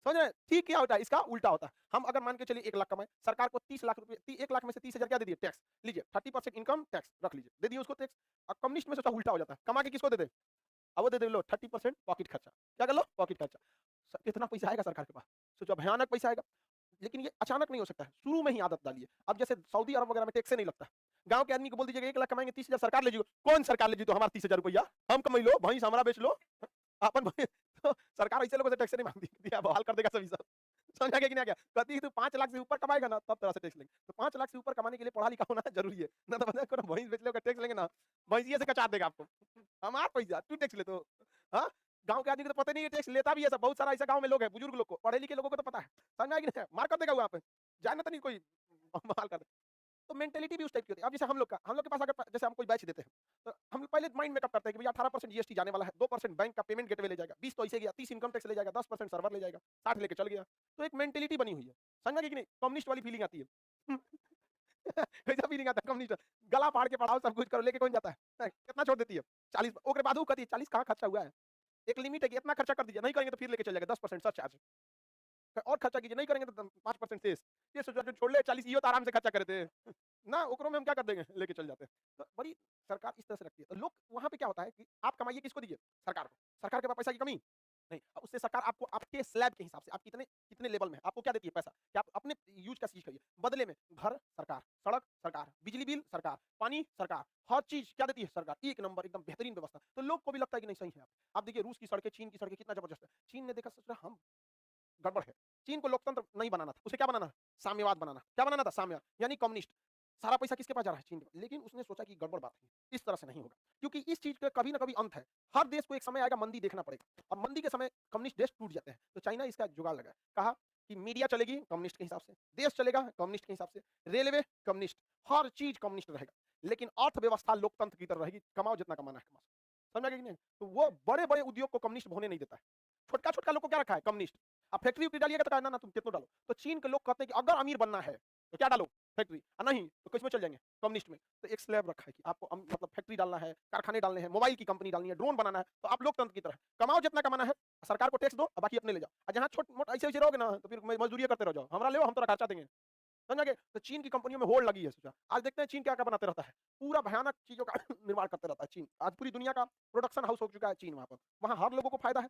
समझ रहे हैं? ठीक क्या होता है, इसका उल्टा होता है। हम अगर मान के चलिए 1 लाख कमाएँ, सरकार को 30 लाख रुपए 1 लाख में से 30,000 क्या दे दिए? टैक्स। लीजिए 30% इनकम टैक्स रख लीजिए, दे दिए उसको टैक्स। कम्युनिस्ट में सोचा उल्टा हो जाता है, कमा के किसको दे दें? अब वो दे दे लो 30% पॉकेट खर्चा। क्या कर लो? पॉकेट खर्चा। कितना पैसा आएगा सरकार के पास? सोचो भयानक पैसा आएगा। लेकिन ये अचानक नहीं हो सकता है, शुरू में ही आदत डालिए। अब जैसे सऊदी अरब वगैरह में टैक्स नहीं लगता है। गाँव के आदमी को बोल दीजिएगा 1 लाख कमाएँगे 30,000 सरकार ले जाइयो। कौन सरकार ले जाइए तो हमारा 30,000 रुपया? हम कमाई लो, भैंस हमारा बेच लो। अपन तो सरकार ऐसे लोगों से टैक्स नहीं माँगती, दिया बहाल कर देगा सभी सब। समझ आ गया कि नहीं आ गया? कहती है तू 5 लाख से ऊपर कमाएगा ना तब तेरा से टैक्स लेंगे। तो 5 लाख से ऊपर कमाने के लिए पढ़ा लिखा होना ज़रूरी है। ना तो पता है कोनो भैंस बेच लोगे टैक्स लेंगे ना, भैंसिए से कचा देगा आपको। हमारा पैसा तू टैक्स ले तो हाँ? गाँव के आदमी को तो पता नहीं है टैक्स लेता भी है सब, बहुत सारा ऐसा गाँव में लोग हैं, बुजुर्ग लोग को, पढ़े लिखे लोगों को तो पता है। समझ में आया कि नहीं? मार कर देगा वहाँ पे। जाए ना तो नहीं कोई बवाल कर दे। तो मेंटालिटी भी उस टाइप की होती है। अब जैसे हम लोग के पास अगर जैसे हम कोई बैच देते हैं, तो हम लोग पहले माइंड मेकअप करते हैं कि भैया 18% जीएसटी जाने वाला है, 2% बैंक का पेमेंट गेटवे ले जाएगा, 20 तो ऐसे गया, 30 इनकम टैक्स ले जाएगा, 10% सर्वर ले जाएगा, 60 लेके चल गया। तो एक मेंटालिटी बनी हुई है। समझ में आई कि नहीं? कम्युनिस्ट वाली फीलिंग आती है। कैसा फीलिंग आता है कम्युनिस्ट गला फाड़ के पढ़ाओ, सब कुछ करो, लेके कौन जाता है? कितना छोड़ देती है? 40 ओकरे बाद कहती है 40 कहाँ खर्चा हुआ है? एक लिमिट है कि इतना खर्चा कर दीजिए, नहीं करेंगे तो फिर लेके चल जाएगा 10% सरचार्ज। और खर्चा कीजिए, नहीं करेंगे तो 5% शेष। ये सोचा जो छोड़ ले 40 इहो तो आराम से खर्चा करे थे। ना ओकरो में हम क्या कर देंगे, लेके चल जाते हैं। तो बड़ी सरकार इस तरह से रखती है। तो लोग वहाँ पे क्या होता है कि आप कमाइए किसको दीजिए? सरकार को। सरकार के पास पैसा की कमी? नहीं। उससे सरकार आपको आपके स्लैब के हिसाब से आप कितने कितने लेवल में हैं, आपको क्या देती है पैसा? कि आप अपने यूज़ का चीज़ करिए। बदले में घर सरकार, सड़क सरकार, बिजली बिल सरकार, पानी सरकार, हर चीज़ क्या देती है सरकार? एक नंबर एकदम बेहतरीन व्यवस्था। तो लोग को भी लगता है कि नहीं सही है। आप देखिए रूस की सड़कें, चीन की सड़कें कितना ज़बरदस्त है। चीन ने देखा सोचा हम गड़बड़ है। चीन को लोकतंत्र नहीं बनाना था, उसे क्या बनाना? साम्यवाद बनाना। क्या बनाना था? साम्यवाद, यानी कम्युनिस्ट। सारा पैसा किसके पास जा रहा है? चीन के। लेकिन उसने सोचा कि गड़बड़ बात है, इस तरह से नहीं होगा। क्योंकि इस चीज़ का कभी न कभी अंत है। हर देश को एक समय आएगा मंदी देखना पड़ेगा और मंदी के समय कम्युनिस्ट देश टूट जाते हैं। तो चाइना इसका जुगाड़ लगाया। कहा कि मीडिया चलेगी कम्युनिस्ट के हिसाब से, देश चलेगा कम्युनिस्ट के हिसाब से, रेलवे कम्युनिस्ट, हर चीज़ कम्युनिस्ट रहेगा। लेकिन अर्थव्यवस्था लोकतंत्र की तरह रहेगी, कमाओ जितना कमाना है कमाओ। समझ में आई कि नहीं? तो वो बड़े-बड़े उद्योग को कम्युनिस्ट होने नहीं देता है। छोटका-छोटका लोग को क्या रखा है? कम्युनिस्ट। आप फैक्ट्री-वैक्ट्री डालिएगा तो कहा ना, ना तुम कितनों डालो। तो चीन के लोग कहते हैं कि अगर अमीर बनना है, तो क्या डालो? फैक्ट्री। नहीं, तो किसमें चल जाएँगे? कम्युनिस्ट में। तो एक स्लैब रखा है कि आपको मतलब फैक्ट्री डालना है, कारखाने डालने हैं, मोबाइल की कंपनी डालनी है, ड्रोन बनाना है, तो आप लोकतंत्र की तरह कमाओ जितना कमाना है, सरकार को टैक्स दो और बाकी अपने ले जाओ। और जहाँ छोट-मोट ऐसे-वैसे रहोगे ना, तो फिर मज़दूरियाँ करते रह जाओ। हमरा ले हम तोरा खर्चा देंगे। समझ में आ गया? तो चीन की कंपनियों में होड़ लगी है सोचा। आज देखते हैं चीन क्या-क्या बनाते रहता है। पूरा भयानक चीज़ों का निर्माण करते रहता है चीन। आज पूरी दुनिया का प्रोडक्शन हाउस हो चुका है चीन वहाँ पर। वहाँ हर लोगों को फ़ायदा है।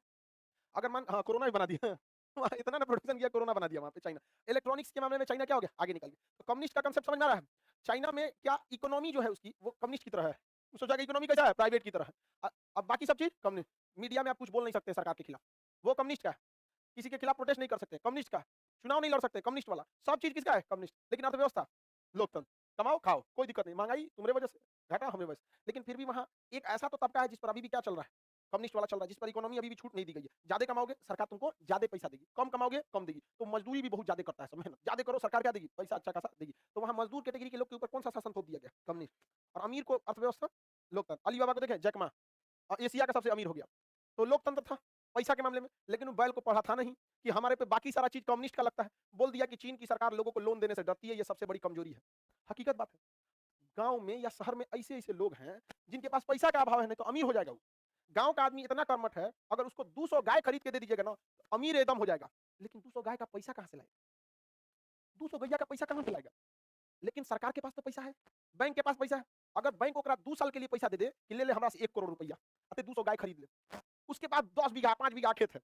अगर मान हाँ, कोरोना भी बना दिया। वहाँ इतना ना प्रोडक्शन किया, कोरोना बना दिया वहाँ पे चाइना। इलेक्ट्रॉनिक्स के मामले में चाइना क्या हो गया? आगे निकल गया। तो कम्युनिस्ट का कांसेप्ट समझ में आ रहा है? चाइना में क्या इकोनॉमी जो है उसकी, वो कम्युनिस्ट की तरह है। वो सोचा कि इकोनॉमी कैसा है? प्राइवेट की तरह है। अब बाकी सब चीज़ कम्युनिस्ट। मीडिया में आप कुछ बोल नहीं सकते सरकार के खिलाफ, वो कम्युनिस्ट का है। किसी के खिलाफ प्रोटेस्ट नहीं कर सकते, कम्युनिस्ट का है। चुनाव नहीं लड़ सकते, कम्युनिस्ट वाला। सब चीज़ किसका है? कम्युनिस्ट। लेकिन अर्थव्यवस्था, लोकतंत्र। कमाओ, खाओ, कोई दिक्कत नहीं। महँगाई तुम्हारे वजह से, घाटा हमें वजह से। लेकिन फिर भी वहाँ एक ऐसा तो तबका है जिस पर अभी भी क्या चल रहा है? कम्युनिस्ट वाला चल रहा है, जिस पर इकोनॉमी अभी भी छूट नहीं दी गई है। ज़्यादा कमाओगे, सरकार तुमको ज़्यादा पैसा देगी। कम कमाओगे, कम देगी। तो मज़दूरी भी बहुत ज़्यादा करता है सब मेहनत। ज़्यादा करो, सरकार क्या देगी? पैसा अच्छा खासा देगी। तो वहाँ मज़दूर कैटेगरी के लोग के ऊपर कौन-सा शासन थोप दिया गया? कम्युनिस्ट। और अमीर को अर्थव्यवस्था, लोकतंत्र। अली बाबा को देखें, जैक मा एशिया का सबसे अमीर हो गया। तो लोकतंत्र था, पैसा के मामले में। लेकिन वो बैल को पढ़ा था नहीं कि हमारे पे बाकी सारा चीज़ कम्युनिस्ट का लगता है। बोल दिया कि चीन की सरकार लोगों को लोन देने से डरती है, ये सबसे बड़ी कमजोरी है। हकीकत बात है। गाँव में या शहर में ऐसे-ऐसे लोग हैं, जिनके पास पैसा का अभाव है, नहीं तो अमीर हो जाएगा वो। गाँव का आदमी इतना कर्मठ है, अगर उसको 200 गाय खरीद के दे दीजिएगा ना, तो अमीर एकदम हो जाएगा। लेकिन 200 गाय का पैसा कहाँ से लाएगा? 200 गैया का पैसा कहाँ से लाएगा? लेकिन सरकार के पास तो पैसा है, बैंक के पास पैसा है। अगर बैंक ओकरा 2 साल के लिए पैसा दे दे कि ले ले हमरा से 1 करोड़ रुपैया, अते 200 गाय खरीद ले। उसके पास 10 बीघा, 5 बीघा खेत है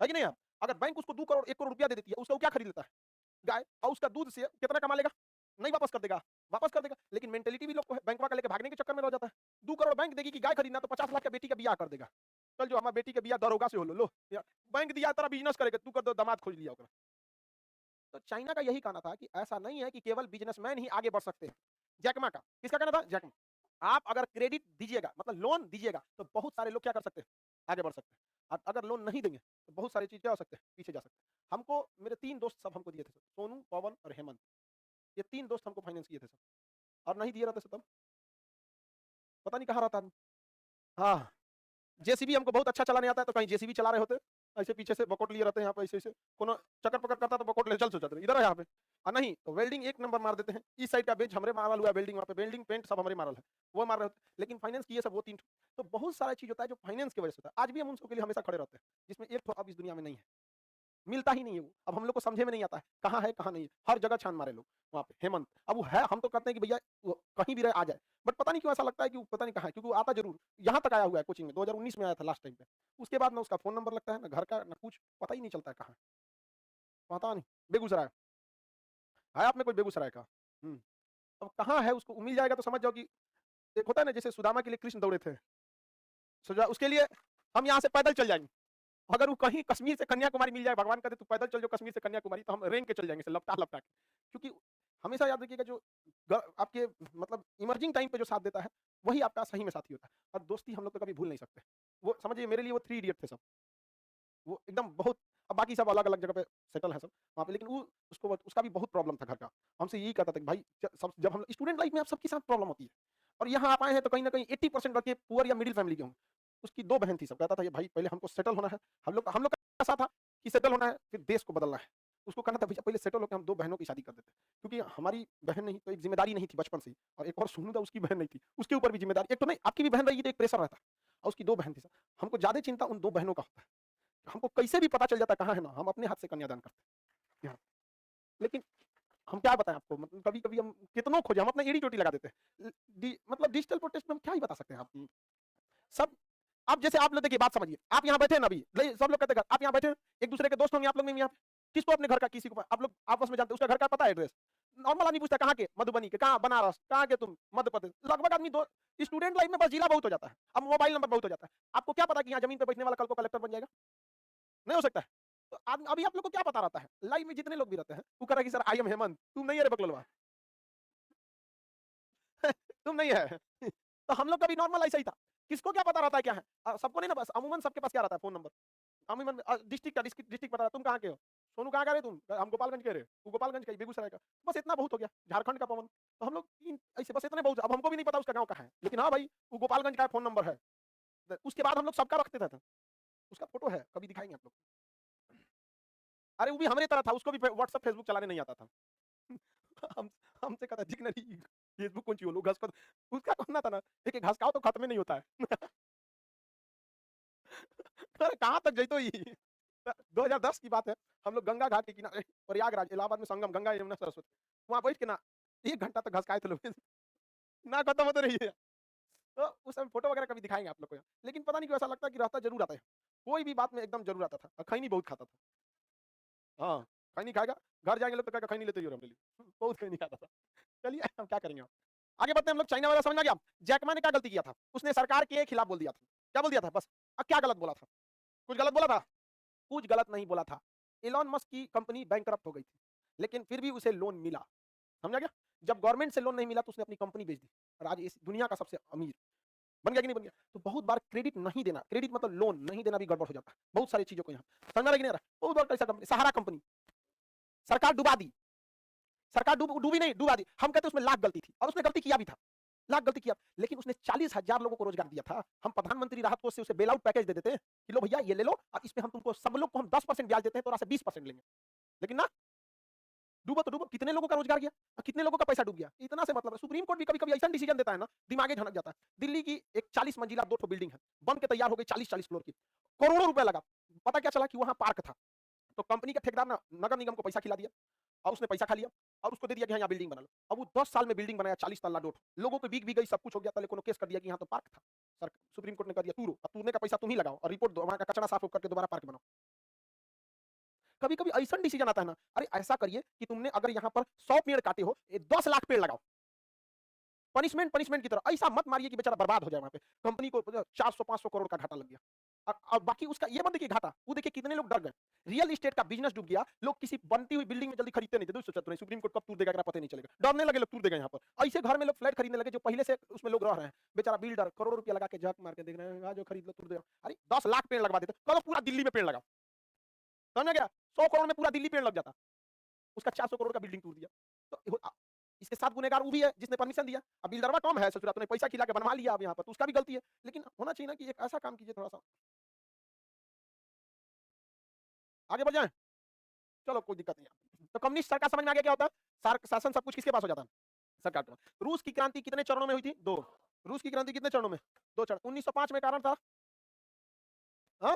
कि नहीं है? अगर बैंक उसको 2 करोड़, 1 करोड़ रुपया दे देती है, उससे वो क्या खरीद लेता है? गाय। और उसका दूध से कितना कमा लेगा? नहीं वापस कर देगा, वापस कर देगा। लेकिन मेंटालिटी भी लोग को है, बैंकवा का लेके भागने के चक्कर में रह जाता है। 2 करोड़ बैंक देगी कि गाय खरीदना, तो 50 लाख का बेटी का बियाह कर देगा। चल जो हमार बेटी के बियाह दरोगा से हो लो या बैंक दिया तेरा बिज़नेस करेगा, तू कर दो दामाद खोज लिया ओकरा। तो चाइना का यही कहना था कि ऐसा नहीं है कि केवल बिज़नेसमैन ही आगे बढ़ सकते हैं। जैक मा का, किसका कहना था? Jack Ma. आप अगर क्रेडिट दीजिएगा, मतलब लोन दीजिएगा, तो बहुत सारे लोग क्या कर सकते हैं? आगे बढ़ सकते हैं। आप अगर लोन नहीं देंगे, तो बहुत सारी चीज़ क्या हो सकते हैं? पीछे जा सकते हैं। हमको मेरे 3 दोस्त सब हमको दिए थे सब, सोनू, पवन और हेमंत। ये 3 दोस्त हमको फाइनेंस किए थे सब। और नहीं दिए रहते तब, पता नहीं कहाँ रहता आदमी। हाँ, जेसीबी हमको बहुत अच्छा चलाने आता है, तो कहीं जेसीबी चला रहे होते, ऐसे पीछे से बकोट लिए रहते हैं यहाँ पे ऐसे-ऐसे, कोनो चक्कर-पक्कर करता तो बकोट ले चल सोचत रहे, इधर है यहाँ पे। नहीं, तो वेल्डिंग एक नंबर मार देते हैं। इस साइड का बेंच हमरे मारल हुआ है वेल्डिंग, वहाँ पे वेल्डिंग, पेंट सब हमरे मारल है। वो मार रहे होते, लेकिन फाइनेंस किए सब वो 3 तो बहुत सारा चीज़ होता है जो फाइनेंस की वजह से होता है। आज भी हम उन सब के लिए हमेशा खड़े रहते हैं, जिसमें एक ठो अब इस दुनिया में नहीं है। मिलता ही नहीं है वो। अब हम लोग को समझे में नहीं आता है, कहाँ नहीं है। हर जगह छान मारे लोग वहाँ पे, हेमंत। अब वो है, हम तो कहते हैं कि भैया वो कहीं भी रहे आ जाए। बट पता नहीं क्यों ऐसा लगता है कि वो पता नहीं कहाँ है, क्योंकि वो आता ज़रूर, यहाँ तक आया हुआ है कोचिंग में, 2019 में आया था लास्ट टाइम पे। उसके बाद ना उसका फ़ोन नंबर लगता है, ना घर का, ना कुछ, पता ही नहीं चलता है कहाँ है। पता नहीं, बेगूसराय, है आप में कोई बेगूसराय का? हुँ, अब कहाँ है उसको मिल जाएगा तो समझ जाओ कि एक होता है ना जैसे सुदामा के लिए कृष्ण दौड़े थे, सुजा उसके लिए हम यहाँ से पैदल चल जाएँगे। अगर वो कहीं कश्मीर से कन्याकुमारी मिल जाए, भगवान करे तू पैदल चल जाओ कश्मीर से कन्याकुमारी, तो हम रेंग के चल जाएँगे ऐसे लपटा-लपटा के। क्योंकि हमेशा याद रखिएगा जो आपके मतलब इमर्जिंग टाइम पे जो साथ देता है, वही आपका सही में साथी होता है। और दोस्ती हम लोग तो कभी भूल नहीं सकते। वो समझिए मेरे लिए वो 3 इडियट थे सब। वो एकदम बहुत, अब बाकी सब अलग-अलग जगह पे सेटल है सब वहाँ पे, लेकिन वो उसका भी बहुत प्रॉब्लम था घर का। हमसे यही कहता था कि भाई जब हम स्टूडेंट लाइफ में आप सबके साथ प्रॉब्लम होती है। और यहाँ आप आए हैं तो कहीं न कहीं 80% लड़के पुअर या मिडिल फैमिली के होंगे। उसकी 2 बहन थी, सब कहता था ये भाई पहले हमको सेटल होना है। हम लोग का ऐसा था कि सेटल होना है, फिर देश को बदलना है। उसको कहना था भैया पहले सेटल होके हम 2 बहनों की शादी कर देते हैं। क्योंकि हमारी बहन नहीं तो एक ज़िम्मेदारी नहीं थी बचपन से ही, और एक और सोनू था उसकी बहन नहीं थी। उसके ऊपर भी ज़िम्मेदारी, एक तो नहीं आपकी भी बहन रहेगी तो एक प्रेशर रहता है। और उसकी 2 बहन थी सर। हमको ज़्यादा चिंता उन 2 बहनों का होता है। हमको कैसे भी पता चल जाता है कहाँ है ना, हम अपने हाथ से कन्यादान करते हैं। लेकिन हम क्या बताएँ आपको, मतलब कभी-कभी हम कितनों खोजें, हम अपना एड़ी-चोटी लगा देते हैं। मतलब डिजिटल प्रोटेस्ट में हम क्या ही बता सकते हैं आप? सब अब जैसे आप लोग देखिए, बात समझिए, आप यहाँ बैठे हैं ना अभी, सब लोग कहते हैं आप यहाँ बैठे हैं, एक दूसरे के दोस्त होंगे आप लोग में यहाँ पे, किसको अपने घर का, किसी को आप लोग आपस में जानते हैं, उसका घर का पता है एड्रेस? नॉर्मल आदमी पूछता है कहाँ के? मधुबनी के, कहाँ? बनारस, कहाँ के तुम? मध्य प्रदेश। लगभग आदमी दो स्टूडेंट लाइफ में बस जिला बहुत हो जाता है, अब मोबाइल नंबर बहुत हो जाता है। आपको क्या पता कि यहाँ जमीन पे बैठने वाला कल को कलेक्टर बन जाएगा? नहीं हो सकता है। तो अभी आप लोग को क्या पता रहता है? लाइफ में जितने लोग भी रहते हैं, वो कह रहा है कि सर आई एम हेमंत, तुम नहीं है रे बकलोलवा। तुम नहीं है। तो हम लोग का भी नॉर्मल ऐसा ही था। किसको क्या पता रहता है क्या है? सबको नहीं ना, बस अमूमन सबके पास क्या रहता है? Phone number. अमूमन डिस्ट्रिक्ट पता है, तुम कहाँ के हो? सोनू कहाँ का रे तुम? हम गोपालगंज के रे। तू गोपालगंज का ही, बेगूसराय का। बस इतना बहुत हो गया। झारखंड का पवन। तो हम लोग ऐसे बस इतने बहुत, अब हमको भी नहीं पता उसका गाँव कहाँ है। लेकिन हाँ भाई, वो गोपालगंज का फ़ोन नंबर है। उसके बाद हम लोग सबका रखते थे। उसका फ़ोटो है, कभी दिखाएँगे आप लोग। अरे वो भी हमारी तरह था, उसको भी व्हाट्सएप, फेसबुक चलाने नहीं आता था। हम हमसे कहता डिक्शनरी, फेसबुक कौन सी बोलूँ, घस कर उसका कहना था ना, देखिए घसकाओ तो खत्म ही नहीं होता है। अरे कहाँ तक जइतो ई? 2010 की बात है, हम लोग गंगा घाट के किनारे, प्रयागराज, इलाहाबाद में संगम, गंगा यमुना सरस्वती, वहाँ बैठ के ना 1 घंटा तक घसकाए थे लोग। ना खत्म होते रही है। तो उस समय फोटो वगैरह कभी दिखाएँगे आप लोग को यहाँ। लेकिन पता नहीं क्यों ऐसा लगता है कि रहता ज़रूर आता है। कोई भी बात में एकदम ज़रूर आता था, और खैनी बहुत खाता था। हाँ, खैनी खाएगा, घर जाएँगे लोग तो कहेगा खैनी लेते आइए रे मेरे लिए। बहुत खैनी खाता था। चलिए हम क्या करेंगे अब? आगे बढ़ते हैं हम लोग, चाइना वाला समझ में आ गया? जैक मा ने क्या गलती किया था? उसने सरकार के खिलाफ बोल दिया था। क्या बोल दिया था? बस क्या गलत बोला था? कुछ गलत बोला था? कुछ गलत नहीं बोला था। इलॉन मस्क की कंपनी बैंकरप्ट हो गई थी, लेकिन फिर भी उसे लोन मिला। समझा क्या? जब गवर्नमेंट से लोन नहीं मिला तो उसने अपनी कंपनी बेच दी और आज इस दुनिया का सबसे अमीर बन गया कि नहीं बन गया? तो बहुत बार क्रेडिट नहीं देना, क्रेडिट मतलब लोन नहीं देना भी गड़बड़ हो जाता है। बहुत सारी चीज़ों को यहाँ समझ में आ रहा है कि नहीं आ रहा? बहुत बार ऐसा कंपनी, सहारा कंपनी, सरकार डुबा दी। सरकार डूबी नहीं, डुबा दी। हम कहते हैं उसमें लाख गलती थी और उसने गलती किया भी था। लाख गलती किया, लेकिन उसने 40,000 लोगों को रोजगार दिया था। हम प्रधानमंत्री राहत कोष से उसे बेल आउट पैकेज दे देते कि लो भैया ये ले लो और इसमें हम तुमको सब लोग को हम 10% ब्याज देते हैं, तो से 20% लेंगे। लेकिन ना, डूबो तो डूबो, कितने लोगों का रोजगार गया और कितने लोगों का पैसा डूब गया, इतना से मतलब है। सुप्रीम कोर्ट भी कभी-कभी ऐसा डिसीजन देता है ना, दिमागे झनक जाता है। दिल्ली की एक 40 मंजिला 2 ठो बिल्डिंग है, बन के तैयार हो गई 40-40 फ्लोर की। करोड़ों रुपए लगा। पता क्या चला कि वहाँ पार्क था। तो कंपनी का ठेकेदार ना नगर निगम को पैसा खिला दिया और उसने पैसा खा लिया और उसको दे दिया कि हाँ, यहाँ बिल्डिंग बना लो। अब वो 10 साल में बिल्डिंग बनाया, 40 तल्ला 2 ठो। लोगों को बिक भी गई, सब कुछ हो गया, पहले कोनो केस कर दिया कि यहाँ तो पार्क था। सर सुप्रीम कोर्ट ने कह दिया तू रो, अब तूने का पैसा तुम ही लगाओ और रिपोर्ट दो, वहाँ का कचरा साफ करके दोबारा पार्क बनाओ। कभी-कभी ऐसा डिसीजन आता है ना, अरे ऐसा करिए कि तुमने अगर यहाँ पर 100 पेड़ काटे हो, 10 लाख पेड़ लगाओ। पनिशमेंट पनिशमेंट की तरह ऐसा मत मारिए कि बेचारा बर्बाद हो जाए वहाँ पे। कंपनी को 400-500 करोड़ का घाटा लग गया। और बाकी उसका ये मत देखिए घाटा, वो देखिए कितने लोग डर गए। रियल एस्टेट का बिज़नेस डूब गया, लोग किसी बनती हुई बिल्डिंग में जल्दी खरीदते नहीं थे। दोस्तों सोचा तो नहीं सुप्रीम कोर्ट कब तूर देगा, पता ही नहीं चलेगा। डरने लगे लोग, तूर देगा यहाँ पर। ऐसे घर में लोग फ्लैट खरीदने लगे जो पहले से उसमें लोग रह रहे हैं। बेचारा बिल्डर करोड़ों रुपया लगा के झक मार के देख रहे हैं, जो खरीद लो तूर देगा। अरे 10 लाख पेड़ लगवा देते, करो पूरा दिल्ली में पेड़ लगाओ। समझ में गया? 100 करोड़ में पूरा दिल्ली पेड़ लग जाता। उसका 400 करोड़ का बिल्डिंग तोड़ दिया। तो इसके साथ गुनहगार वो भी है जिसने परमिशन दिया। अब बिल्डरवा कम है, ससुरा तूने पैसा खिला के बनवा लिया अब यहाँ पर, तो उसका भी गलती है। लेकिन होना चाहिए ना कि एक ऐसा काम कीजिए थोड़ा-सा। आगे बढ़ जाएँ? चलो कोई दिक्कत नहीं है। तो कम्युनिस्ट सरकार समझ में आ गया क्या होता है? शासन सब कुछ किसके पास हो जाता है? सरकार के पास। रूस की क्रांति कितने चरणों में हुई थी? 2। रूस की क्रांति कितने चरणों में? 2 चरण। 1905 में कारण था? हाँ?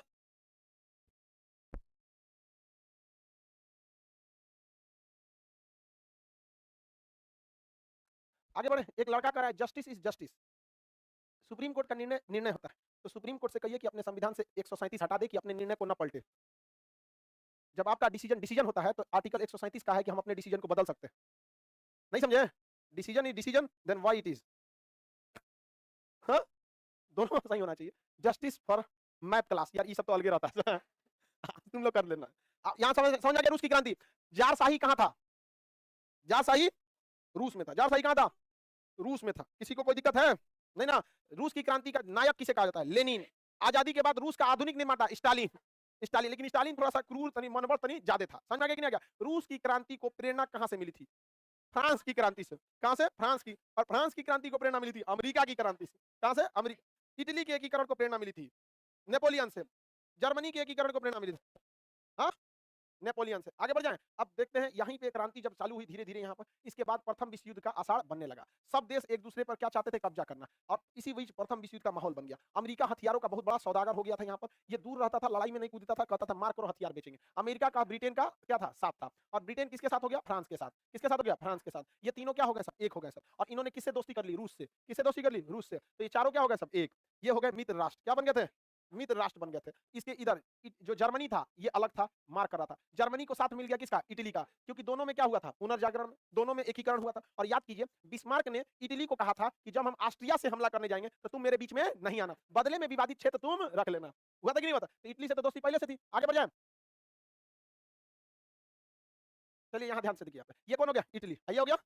आगे बढ़े। एक लड़का कह रहा है justice is justice. Supreme court का निर्णय निर्णय होता है। तो सुप्रीम कोर्ट से कहिए कि अपने संविधान से 137 हटा दे कि अपने निर्णय को न पलटे। जब आपका डिसीजन डिसीजन होता है तो आर्टिकल 137 का है कि हम अपने डिसीजन को बदल सकते हैं। नहीं समझे? Decision is decision, then why it is. हाँ? दोनों सही होना चाहिए। जस्टिस फॉर मैथ क्लास, यार ये सब तो अलग रहता है। तुम लोग कर लेना। यहाँ समझ समझ आ गया रूस की क्रांति। जारशाही कहाँ था? जारशाही रूस में था। जारशाही कहाँ था? रूस में था। किसी को कोई दिक्कत है? नहीं ना? रूस की क्रांति का नायक किसे कहा जाता है? लेनिन। आजादी के बाद रूस का आधुनिक निर्माता स्टालिन। स्टालिन, लेकिन स्टालिन थोड़ा सा क्रूर तनी, मनोबल तनी ज्यादा था। समझ में आ गया कि नहीं आ गया? रूस की क्रांति को प्रेरणा कहाँ से मिली थी? फ्रांस की क्रांति से। कहां से? फ्रांस की। और फ्रांस की क्रांति को प्रेरणा मिली थी अमेरिका की क्रांति से। कहां से? अमेरिका। इटली के एकीकरण को प्रेरणा मिली थी नेपोलियन से। जर्मनी के एकीकरण को प्रेरणा मिली थी। हाँ? नेपोलियन से। आगे बढ़ जाएँ, अब देखते हैं यहीं पे क्रांति जब चालू हुई धीरे-धीरे यहाँ पर, इसके बाद प्रथम विश्व युद्ध का आसार बनने लगा। सब देश एक-दूसरे पर क्या चाहते थे? कब्जा करना और इसी बीच प्रथम विश्व युद्ध का माहौल बन गया। अमेरिका हथियारों का बहुत बड़ा सौदागर हो गया था यहाँ पर, ये दूर रहता था, लड़ाई में नहीं कूदता था, कहता था मार करो हथियार बेचेंगे। अमेरिका का, ब्रिटेन का क्या था? साथ था और ब्रिटेन किसके साथ हो गया? फ्रांस के साथ। किसके साथ हो गया? फ्रांस के साथ। ये तीनों क्या हो गए सब? एक हो गए सब और इन्होंने किससे दोस्ती कर ली? रूस से। किससे दोस्ती कर ली? रूस से। तो ये चारों क्या हो गए सब? एक। ये हो गए मित्र राष्ट्र। क्या बन गए थे? मित्र राष्ट्र बन गए थे। इसके इधर जो जर्मनी था ये अलग था, मार कर रहा था। जर्मनी को साथ मिल गया किसका? इटली का, क्योंकि दोनों में क्या हुआ था? पुनर्जागरण, दोनों में एकीकरण हुआ था। और याद कीजिए बिस्मार्क ने इटली को कहा था कि जब हम ऑस्ट्रिया से हमला करने जाएंगे तो तुम मेरे बीच में नहीं आना, बदले में विवादित क्षेत्र तुम रख लेना। हुआ था कि नहीं हुआ था? तो इटली से तो दोस्ती पहले से थी। आगे बढ़ जाए, चलिए यहाँ ध्यान से देखिए। ये कौन हो गया? इटली। ये हो गया।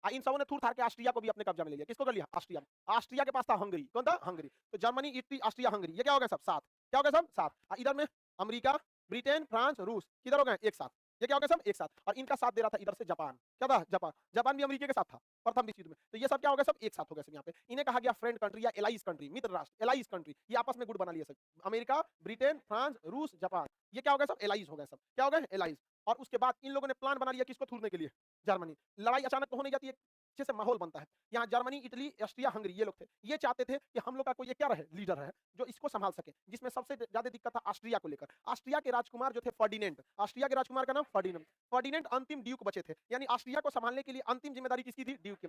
इन सबों ने थूर थार के ऑस्ट्रिया को भी अपने कब्जा में ले लिया। किसको कर लिया? ऑस्ट्रिया। ऑस्ट्रिया के पास था हंगरी। कौन था? हंगरी। तो जर्मनी, इटली, ऑस्ट्रिया, हंगरी, ये क्या हो गया सब? सात। क्या हो गया सब? सात। इधर में अमेरिका, ब्रिटेन, फ्रांस, रूस किधर हो गए? एक साथ। ये क्या हो गया सब? एक साथ। और इनका साथ दे रहा था इधर से जापान। क्या था? जापान। जापान भी अमेरिका के साथ था प्रथम विश्व युद्ध में। तो ये सब क्या हो गया सब? एक साथ हो गए सब यहाँ पे। इन्हें कहा गया फ्रेंड कंट्री या एलाइज कंट्री, मित्र राष्ट्र, एलाइज कंट्री। ये आपस में गुट बना लिया सब। अमेरिका, ब्रिटेन, फ्रांस, रूस, जापान, ये क्या हो गया सब? एलाइज हो गए सब। क्या हो गए? एलाइज। और उसके बाद इन लोगों ने प्लान बना लिया किसको थूरने के लिए? जर्मनी। लड़ाई अचानक तो हो नहीं जाती है, अच्छे से माहौल बनता है। यहाँ जर्मनी, इटली, ऑस्ट्रिया, हंगरी ये लोग थे। ये चाहते थे कि हम लोग का कोई ये क्या रहे? लीडर रहे जो इसको संभाल सके, जिसमें सबसे ज्यादा दिक्कत था ऑस्ट्रिया को लेकर। ऑस्ट्रिया के राजकुमार जो थे फर्डिनेंट, ऑस्ट्रिया के राजकुमार का नाम फर्डिनेंट। फर्डिनेंट अंतिम ड्यूक बचे थे, यानी ऑस्ट्रिया को संभालने के लिए अंतिम जिम्मेदारी किसकी थी? ड्यूक की,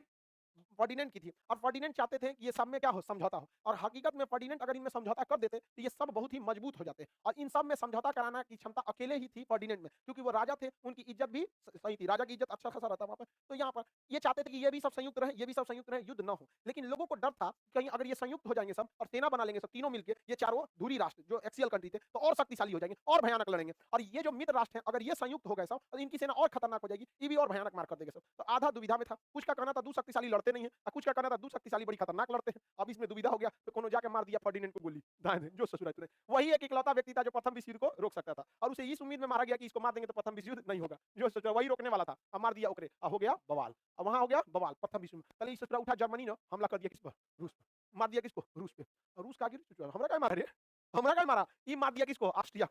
फर्डिनेंट की थी। और फर्डिनेंट चाहते थे कि ये सब में क्या हो? समझौता हो। और हकीकत में फर्डिनेंट अगर इनमें समझौता कर देते तो ये सब बहुत ही मजबूत हो जाते। और इन सब में समझौता कराना की क्षमता अकेले ही थी फर्डिनेंट में, क्योंकि वो राजा थे, उनकी इज्जत भी सही थी, राजा की इज्जत अच्छा खासा रहता वहां पर। तो यहाँ पर ये चाहते थे कि ये भी सब संयुक्त रहे, ये भी सब संयुक्त रहे, युद्ध न हो। लेकिन लोगों को डर था कहीं अगर ये संयुक्त हो जाएंगे सब और सेना बना लेंगे सब तीनों मिलकर, ये चारों धुरी राष्ट्र जो एक्सियल कंट्री थे तो और शक्तिशाली हो जाएंगे और भयानक लड़ेंगे। और ये जो मित्र राष्ट्र हैं अगर ये संयुक्त हो गए सब तो इनकी सेना और खतरनाक हो जाएगी, ये भी और भयानक मार कर देंगे सब। तो आधा दुविधा में था, कुछ का कहना था दू शक्तिशाली लड़ते नहीं है और कुछ का कहना था दू शक्तिशाली बड़ी खतरनाक लड़ते हैं। अब इसमें दुविधा हो गया तो कोनो जाके मार दिया फर्डिनेंट को गोली, दाएं जो ससुराल तुरे। वही एक इकलौता व्यक्ति था जो प्रथम विश्व युद्ध को रोक सकता था और उसे इस उम्मीद में मारा गया कि इसको मार देंगे तो प्रथम विश्व युद्ध नहीं होगा, जो सोचा वही रोकने वाला था। अब मार दिया ओकरे, अब हो गया बवाल। अब वहां हो गया बवाल प्रथम विश्व में। पहले इस उठा जर्मनी ने हमला कर दिया किस पर? रूस पर। मार दिया किसको? रूस पे। और रूस का आगे हमरा क्या मारा रे? हमरा क्या मारा? ये मार दिया किसको? ऑस्ट्रिया।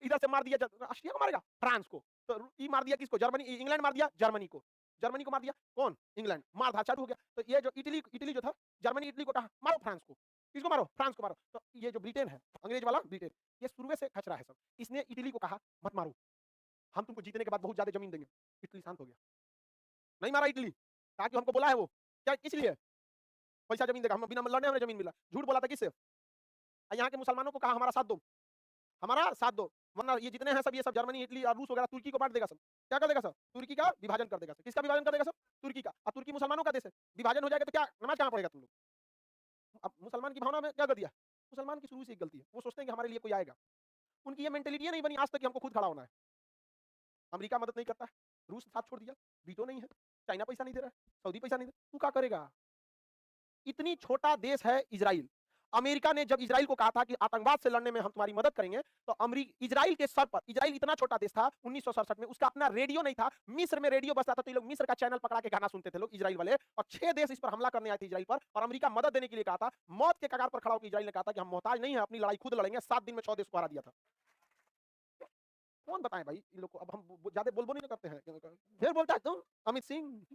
इधर से मार दिया ऑस्ट्रिया को मारेगा फ्रांस को। तो ये मार दिया किसको? जर्मनी, इंग्लैंड मार दिया जर्मनी को। जर्मनी को मार दिया कौन? इंग्लैंड। मार धाड़ चालू हो गया। तो ये जो इटली, इटली जो था, जर्मनी इटली को कहा मारो फ्रांस को। किसको मारो? फ्रांस को मारो। तो ये जो ब्रिटेन है, अंग्रेज वाला ब्रिटेन, ये शुरू से खचरा है सब। इसने इटली को कहा मत मारो, हम तुमको जीतने के बाद बहुत ज्यादा जमीन देंगे। इटली शांत हो गया, नहीं मारा इटली, कहा कि हमको बोला है वो क्या किस लिए? पैसा जमीन देगा, हम बिना लड़ने हमें जमीन मिला। झूठ बोला था किससे? यहाँ के मुसलमानों को कहा हमारा साथ दो, हमारा साथ दो, वरना ये जितने हैं सब, ये सब जर्मनी, इटली और रूस वगैरह तुर्की को बांट देगा सब। क्या कर देगा सब? तुर्की का विभाजन कर देगा सब। किसका विभाजन कर देगा सब? तुर्की का। और तुर्की मुसलमानों का देश है, विभाजन हो जाएगा तो क्या नमाज कहाँ पड़ेगा तुम लोग? अब मुसलमान की भावना में क्या कर दिया? मुसलमान की शुरू से एक गलती है, वो सोचते हैं कि हमारे लिए कोई आएगा। उनकी ये मेंटेलिटी नहीं बनी आज तक कि हमको खुद खड़ा होना है। अमेरिका मदद नहीं करता है, रूस साथ छोड़ दिया, वीटो नहीं है, चाइना पैसा नहीं दे रहा है, सऊदी पैसा नहीं दे, तू क्या करेगा? इतनी छोटा देश है इजराइल। अमेरिका ने जब इजराइल को कहा था कि आतंकवाद से लड़ने में हम तुम्हारी मदद करेंगे, तो इजराइल के सर पर, इजराइल इतना छोटा देश था 1967 में, उसका अपना रेडियो नहीं था। मिस्र में रेडियो बजता था तो ये लोग मिस्र का चैनल पकड़ा के गाना सुनते थे लोग इजराइल वाले। और 6 देश इस पर हमला करने आए थे इजराइल पर, और अमेरिका मदद देने के लिए कहा था। मौत के कगार पर खड़ा होकर इजराइल ने कहा था कि हम मोहताज नहीं है, अपनी लड़ाई खुद लड़ेंगे। 7 दिन में 6 देश को हरा दिया था। कौन बताए भाई इन लोग को? अब हम ज्यादा बोल नहीं करते हैं, फिर बोलता है तुम अमित सिंह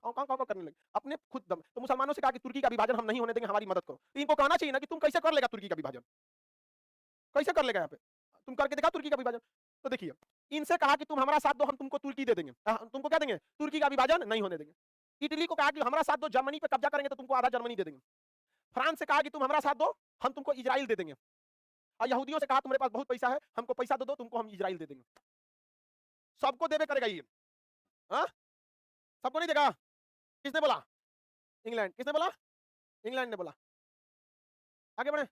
काउ करने लगे अपने खुद दम। तो मुसलमानों से कहा कि तुर्की का विभाजन हम नहीं होने देंगे, हमारी मदद करो। तो इनको कहना चाहिए ना कि तुम कैसे कर लेगा तुर्की का विभाजन? कैसे कर लेगा? यहाँ पे तुम करके दिखा तुर्की का विभाजन। तो देखिए, इनसे कहा कि तुम हमारा साथ दो, हम तुमको तुर्की दे देंगे, तुमको क्या देंगे? तुर्की का विभाजन नहीं होने देंगे। इटली को कहा कि हमारा साथ दो, जर्मनी पे कब्जा करेंगे तो तुमको आधा जर्मनी दे देंगे। फ्रांस से कहा कि तुम हमारा साथ दो, हम तुमको इजराइल दे देंगे। और यहूदियों से कहा तुम्हारे पास बहुत पैसा है, हमको पैसा दे दो, तुमको हम इजराइल दे देंगे। सबको देवे करेगा ये, हाँ? सबको नहीं देगा। किसने बोला? इंग्लैंड। किसने बोला? इंग्लैंड ने बोला। आगे बढ़े,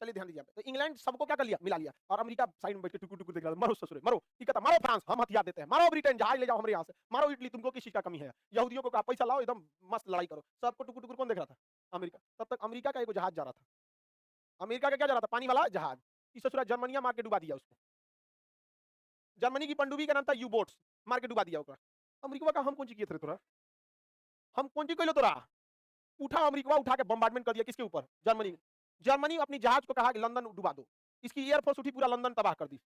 चलिए ध्यान दीजिए। तो इंग्लैंड सबको क्या कर लिया? मिला लिया। और अमेरिका साइड में बैठ के टुकुर टुकुर देख रहा था, मरो ससुरे मरो। ये कहता मारो फ्रांस, हम हथियार देते हैं, मारो ब्रिटेन, जहाज ले जाओ हमारे यहाँ से, मारो इटली, तुमको किस चीज का कमी है? यहूदियों को कहा पैसा लाओ, एकदम मस्त लड़ाई करो। सबको टुकुर टुकुर कौन देख रहा था? अमेरिका। तब तक अमेरिका का एक जहाज जा रहा था। अमेरिका का क्या जा रहा था? पानी वाला जहाज। इस ससुरा जर्मनिया मार के डुबा दिया उसको। जर्मनी की पनडुब्बी का नाम था यू बोट्स, मार के डुबा दिया उसका। अमेरिका का हम कौन सी किए थे तोरा? हम कौन सी कहलो तोरा? उठा अमेरिका, उठा के बम्बार्डमेंट कर दिया किसके ऊपर? जर्मनी। जर्मनी अपनी जहाज को कहा कि लंदन डुबा दो, इसकी एयरफोर्स उठी, पूरा लंदन तबाह कर दी।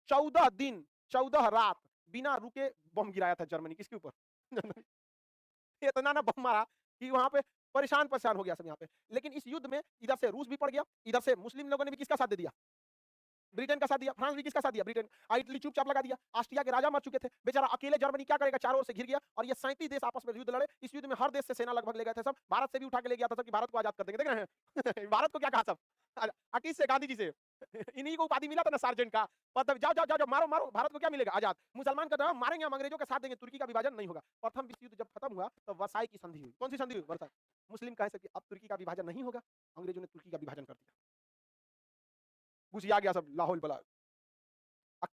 14 दिन 14 रात बिना रुके बम गिराया था जर्मनी, किसके ऊपर? इतना ना बम मारा कि वहां पे परेशान परेशान हो गया सब यहाँ पे। लेकिन इस युद्ध में इधर से रूस भी पड़ गया, इधर से मुस्लिम लोगों ने भी किसका साथ दे दिया? ब्रिटेन का साथ दिया। फ्रांस भी किसका साथ दिया? ब्रिटेन। इटली चुपचाप लगा दिया। ऑस्ट्रिया के राजा मर चुके थे, बेचारा अकेले जर्मनी क्या करेगा, चारों ओर से घिर गया और ये 37 देश आपस में युद्ध लड़े। इस युद्ध में हर देश से सेना लगभग ले गए थे सब, भारत से भी उठा के ले गया था सब कि भारत को आजाद कर देंगे। देख रहे हैं भारत को क्या कहा सब, किस से? गांधी जी से। इन्हीं को उपाधि मिला था ना सार्जेंट का। मतलब जाओ जाओ जाओ मारो मारो, भारत को क्या मिलेगा? आजाद। मुसलमान का जवाब मारेंगे हम, अंग्रेजों का साथ देंगे, तुर्की का विभाजन नहीं होगा। प्रथम विश्व युद्ध जब खत्म हुआ तो वर्साई की संधि हुई। कौन सी संधि हुई? वर्साई। मुस्लिम कहे कि अब तुर्की का विभाजन नहीं होगा, अंग्रेजों ने तुर्की का विभाजन कर दिया। घुसिया गया सब लाहौल बला,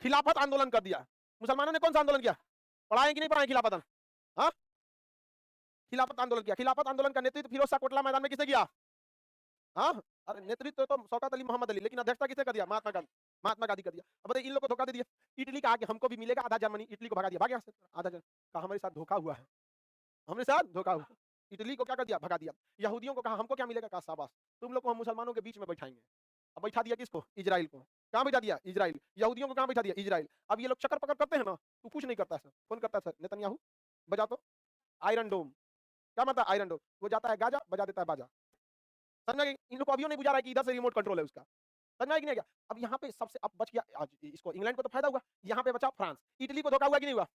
खिलाफत आंदोलन कर दिया। मुसलमानों ने कौन सा आंदोलन किया? पढ़ाए कि नहीं पढ़ाए खिलाफत? हाँ, खिलाफत आंदोलन किया। खिलाफत आंदोलन का नेतृत्व फिरोज शाह कोटला मैदान में किसने किया? हाँ, अरे नेतृत्व तो शौकत अली मोहम्मद अली, लेकिन अध्यक्षता किसने कर दिया? महात्मा गांधी। महात्मा गांधी कर दिया। अब बताइए, इन लोगों को धोखा दे दिया। इटली कहा कि हमको भी मिलेगा आधा जर्मनी, इटली को भगा दिया, भाग यहाँ से आधा जर्मनी। कहा हमारे साथ धोखा हुआ है, हमारे साथ धोखा हुआ। इटली को क्या कर दिया? भगा दिया। यहूदियों को कहा हमको क्या मिलेगा? कहा शाबाश, तुम लोग को हम मुसलमानों के बीच में बैठाएंगे। अब बैठा दिया किसको? इजराइल को। कहां बैठा दिया? इजराइल। यहूदियों को कहां बैठा दिया? इजराइल। अब ये लोग चक्कर पकड़ करते हैं ना, तू कुछ नहीं करता है सर। कौन करता है सर? नेतन्याहू। बजा तो आयरन डोम। क्या मतलब आयरन डोम? वो जाता है गाजा, बजा देता है बाजा। समझा कि इन लोग को अभी नहीं बुझा रहा है कि इधर से रिमोट कंट्रोल है उसका। समझा कि नहीं क्या? अब यहाँ पे सबसे अब बच गया, आज इसको इंग्लैंड को तो फायदा हुआ, यहाँ पे बचा फ्रांस। इटली को धोखा हुआ कि नहीं हुआ?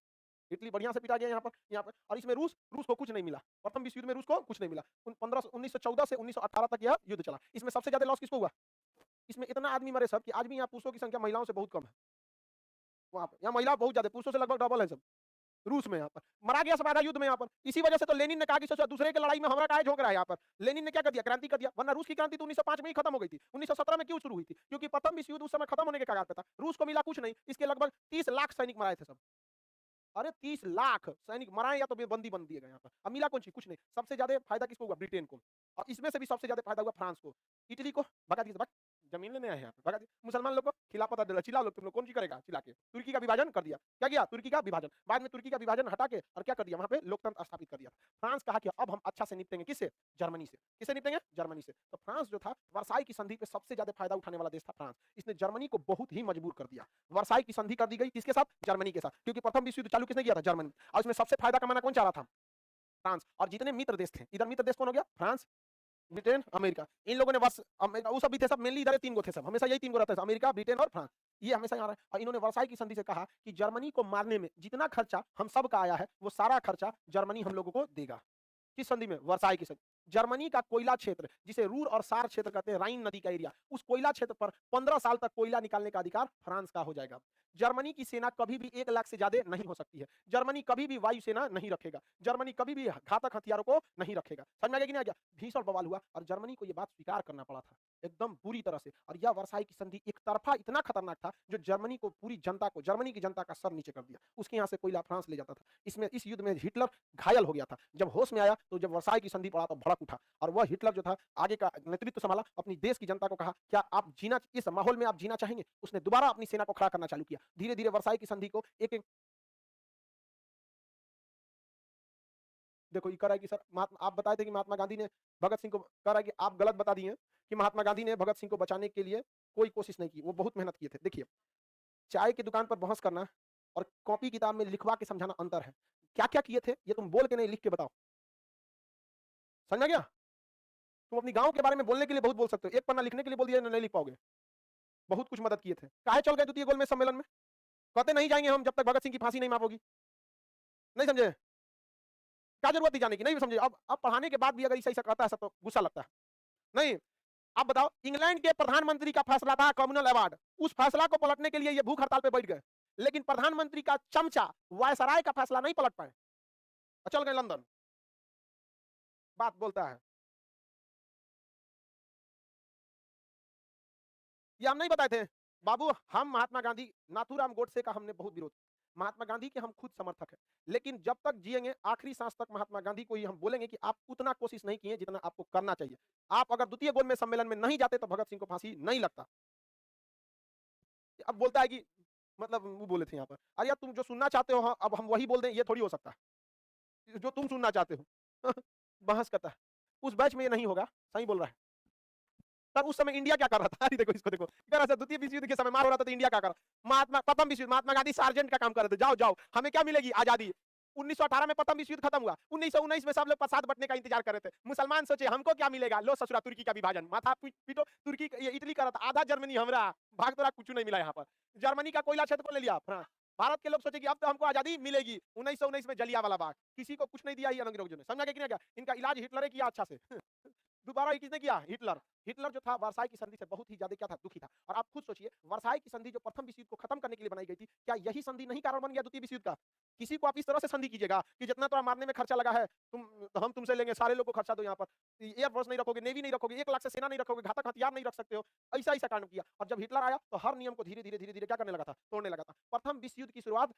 इटली बढ़िया से पिटा गया यहाँ पर। और इसमें रूस को कुछ नहीं मिला। प्रथम विश्व युद्ध में रूस को कुछ नहीं मिला। 1914 से 1918 तक यह युद्ध चला। इसमें सबसे ज्यादा लॉस किसको हुआ? इसमें इतना आदमी मरे सब कि आज भी यहाँ पुरुषों की संख्या महिलाओं से बहुत कम है। वहां पर यहाँ महिला बहुत ज्यादा, पुरुषों से लगभग डबल है सब। रूस में यहाँ पर मरा गया सब आधा युद्ध में यहाँ पर। इसी वजह से तो लेनिन ने कहा कि सोचो दूसरे की लड़ाई में हमारा काय झोंक रहा है यहाँ पर। लेनिन ने क्या कर दिया? क्रांति कर दिया। वरना रूस की क्रांति तो 1905 में ही खत्म हो गई थी। 1917 में क्यों शुरू हुई थी? क्योंकि प्रथम विश्व युद्ध उस समय खत्म होने के कगार पे था। रूस को मिला कुछ नहीं, इसके लगभग 30 लाख सैनिक मराए थे सब। अरे 30 लाख सैनिक मराए या तो बंदी बन दिए गए यहाँ पर। अब मिला कौन चीज? कुछ नहीं। सबसे ज्यादा फायदा किसको हुआ? ब्रिटेन को। और इसमें से भी सबसे ज्यादा फायदा हुआ फ्रांस को। इटली को भगा दिया, जमीन लेने आए हैं भगा दिया। मुसलमान लोग को खिलाफत दिला, चिल्ला लो तुम लोग, कौन सी करेगा? चिल्ला के तुर्की का विभाजन कर दिया। क्या किया? तुर्की का विभाजन। बाद में तुर्की का विभाजन हटा के और क्या कर दिया? वहां पे लोकतंत्र स्थापित कर दिया। फ्रांस कहा कि अब हम अच्छा से निपटेंगे। किससे? जर्मनी से। किससे निपटेंगे? जर्मनी से। तो फ्रांस जो था, वर्साई की संधि पे सबसे ज्यादा फायदा उठाने वाला देश था फ्रांस। इसने जर्मनी को बहुत ही मजबूर कर दिया। वर्साई की संधि कर दी गई किसके साथ? जर्मनी के साथ। क्योंकि प्रथम विश्व युद्ध चालू किसने किया था? जर्मनी। और इसमें सबसे फायदा कमाना कौन चाह रहा था? फ्रांस। और जितने मित्र देश थे, इधर मित्र देश कौन हो गया? France, Britain, America. इन लोगों ने बस वो सब भी थे सब, मेनली इधर 3 गो थे सब, हमेशा यही 3 गो रहते थे, अमेरिका, ब्रिटेन और फ्रांस। ये हमेशा यहाँ रहा। और इन्होंने वर्साई की संधि से कहा कि जर्मनी को मारने में जितना खर्चा हम सब का आया है, वो सारा खर्चा जर्मनी हम लोगों को देगा। किस संधि में? वर्साई की संधि। जर्मनी का कोयला क्षेत्र, जिसे रूर और सार क्षेत्र कहते हैं, राइन नदी का एरिया, उस कोयला क्षेत्र पर 15 साल तक कोयला निकालने का अधिकार फ्रांस का हो जाएगा। जर्मनी की सेना कभी भी 1 लाख से ज्यादा नहीं हो सकती है। जर्मनी कभी भी वायु सेना नहीं रखेगा। जर्मनी कभी भी घातक हथियारों को नहीं रखेगा। समझ में आ गया कि नहीं आ गया? भीषण बवाल हुआ और जर्मनी को यह बात स्वीकार करना पड़ा था एकदम बुरी तरह से। और यह वर्साई की संधि एक तरफा इतना खतरनाक था जो जर्मनी को, पूरी जनता को, जर्मनी की जनता का सर नीचे कर दिया। उसके यहाँ से कोयला फ्रांस ले जाता था। इसमें इस युद्ध में हिटलर घायल हो गया था। जब होश में आया तो जब वर्साई की संधि पड़ा तो भड़क उठा और वह हिटलर जो था आगे का नेतृत्व संभाला। अपनी देश की जनता को कहा, क्या आप जीना, इस माहौल में आप जीना चाहेंगे? उसने दोबारा अपनी सेना को खड़ा करना चालू किया। धीरे धीरे वर्साई की संधि को एक एक देखो ये कह रहा है कि सर आप बताए थे कि महात्मा गांधी ने भगत सिंह को, कह रहा है कि आप गलत बता दिए कि महात्मा गांधी ने भगत सिंह को बचाने के लिए कोई कोशिश नहीं की, वो बहुत मेहनत किए थे। देखिए, चाय की दुकान पर बहस करना और कॉपी किताब में लिखवा के समझाना अंतर है। क्या क्या किए थे ये तुम बोल के नहीं, लिख के बताओ। समझा गया? तुम अपनी गांव के बारे में बोलने के लिए बहुत बोल सकते हो, एक पन्ना लिखने के लिए बोल दिया नहीं लिख पाओगे। बहुत कुछ मदद किए थे। काहे चल गए द्वितीय गोलमेज सम्मेलन में? कहते नहीं जाएंगे हम जब तक भगत सिंह की फांसी नहीं माफ होगी। नहीं समझे? क्या जरूरत थी जाने की? नहीं समझे? अब पढ़ाने के बाद भी अगर ऐसा कहता है सब तो गुस्सा लगता है। नहीं, आप बताओ, इंग्लैंड के प्रधानमंत्री का फैसला था कम्युनल अवार्ड, उस फैसला को पलटने के लिए ये भूख हड़ताल पे बैठ गए, लेकिन प्रधानमंत्री का चमचा वायसराय का फैसला नहीं पलट पाए, चल गए लंदन। बात बोलता है। ये हम नहीं बताए थे बाबू, हम महात्मा गांधी, नाथूराम गोडसे का हमने बहुत विरोध। महात्मा गांधी के हम खुद समर्थक हैं, लेकिन जब तक जिएंगे आखिरी सांस तक महात्मा गांधी को ही हम बोलेंगे कि आप उतना कोशिश नहीं किए जितना आपको करना चाहिए। आप अगर द्वितीय गोलमेज सम्मेलन में नहीं जाते तो भगत सिंह को फांसी नहीं लगता। अब बोलता है कि मतलब वो बोले थे यहाँ पर, अरे यार तुम जो सुनना चाहते हो अब हम वही बोल दें, ये थोड़ी हो सकता है जो तुम सुनना चाहते हो। बहस करता है। उस बैच में ये नहीं होगा, सही बोल रहा है। तब उस समय इंडिया क्या कर रहा था? अरे देखो इसको देखो, कह रहा था द्वितीय विश्व युद्ध के समय मार हो रहा था तो इंडिया क्या कर रहा? प्रथम विश्व युद्ध, महात्मा गांधी सार्जेंट का काम कर रहे थे, जाओ जाओ हमें क्या मिलेगी? आजादी। 1918 में प्रथम विश्व युद्ध खत्म हुआ, 1919 में सब लोग प्रसाद बंटने का इंतजार कर रहे थे। मुसलमान सोचे हमको क्या मिलेगा? लो ससुरा तुर्की का विभाजन, माथा पीटो, तुर्की ये इटली का था, आधा जर्मनी हमरा, भाग तोरा कुछ नहीं मिला यहाँ पर। जर्मनी का कोयला क्षेत्र को ले लिया फ्रांस। भारत के लोग सोचे कि अब तो हमको आजादी मिलेगी। 1919 में जलियांवाला बाग, किसी को कुछ नहीं दिया ये अंग्रेजों ने, समझा कि नहीं? क्या इनका इलाज हिटलर ने किया अच्छा से। दोबारा ये किसने किया? हिटलर। हिटलर जो था वर्साई की संधि से बहुत ही ज्यादा क्या था? दुखी था। और आप खुद सोचिए, वर्साई की संधि जो प्रथम विश्व युद्ध को खत्म करने के लिए बनाई गई थी, क्या यही संधि नहीं कारण बन गया द्वितीय विश्व युद्ध का? किसी को आप इस तरह से संधि कीजिएगा कि जितना तुम्हारा मारने में खर्चा लगा है, हम तुमसे लेंगे, सारे लोग को खर्चा दो। यहाँ पर एयरफोर्स नहीं रखोगे, नेवी नहीं रखोगे, 1 लाख से सेना नहीं रखोगे, घातक हथियार नहीं रख सकते हो, ऐसा ऐसा कांड किया। और जब हिटलर आया तो हर नियम को धीरे धीरे धीरे धीरे क्या करने लगा था? तोड़ने लगा था। प्रथम विश्व युद्ध की शुरुआत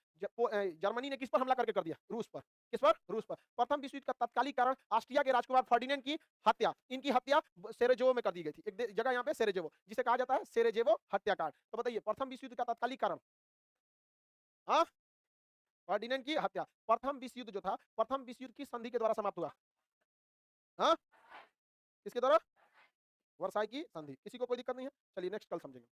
जर्मनी ने किस पर हमला करके कर दिया? रूस पर। किस पर? रूस पर। प्रथम विश्व युद्ध का तत्कालिक कारण ऑस्ट्रिया के राजकुमार फर्डिनेंड की हत्या। इनकी हत्या सेरेजेवो में कर दी गई थी, एक जगह यहाँ पे सेरेजेवो, जिसे कहा जाता है सेरेजेवो हत्याकांड। तो बताइए प्रथम विश्व युद्ध का तत्कालिक कारण? हाँ, फर्डिनेंड की हत्या। प्रथम विश्व युद्ध जो था, प्रथम विश्व युद्ध की संधि के द्वारा समाप्त हुआ। हाँ, किसके द्वारा? वर्साई की संधि। किसी को कोई दिक्कत नहीं है? चलिए नेक्स्ट कल समझेंगे।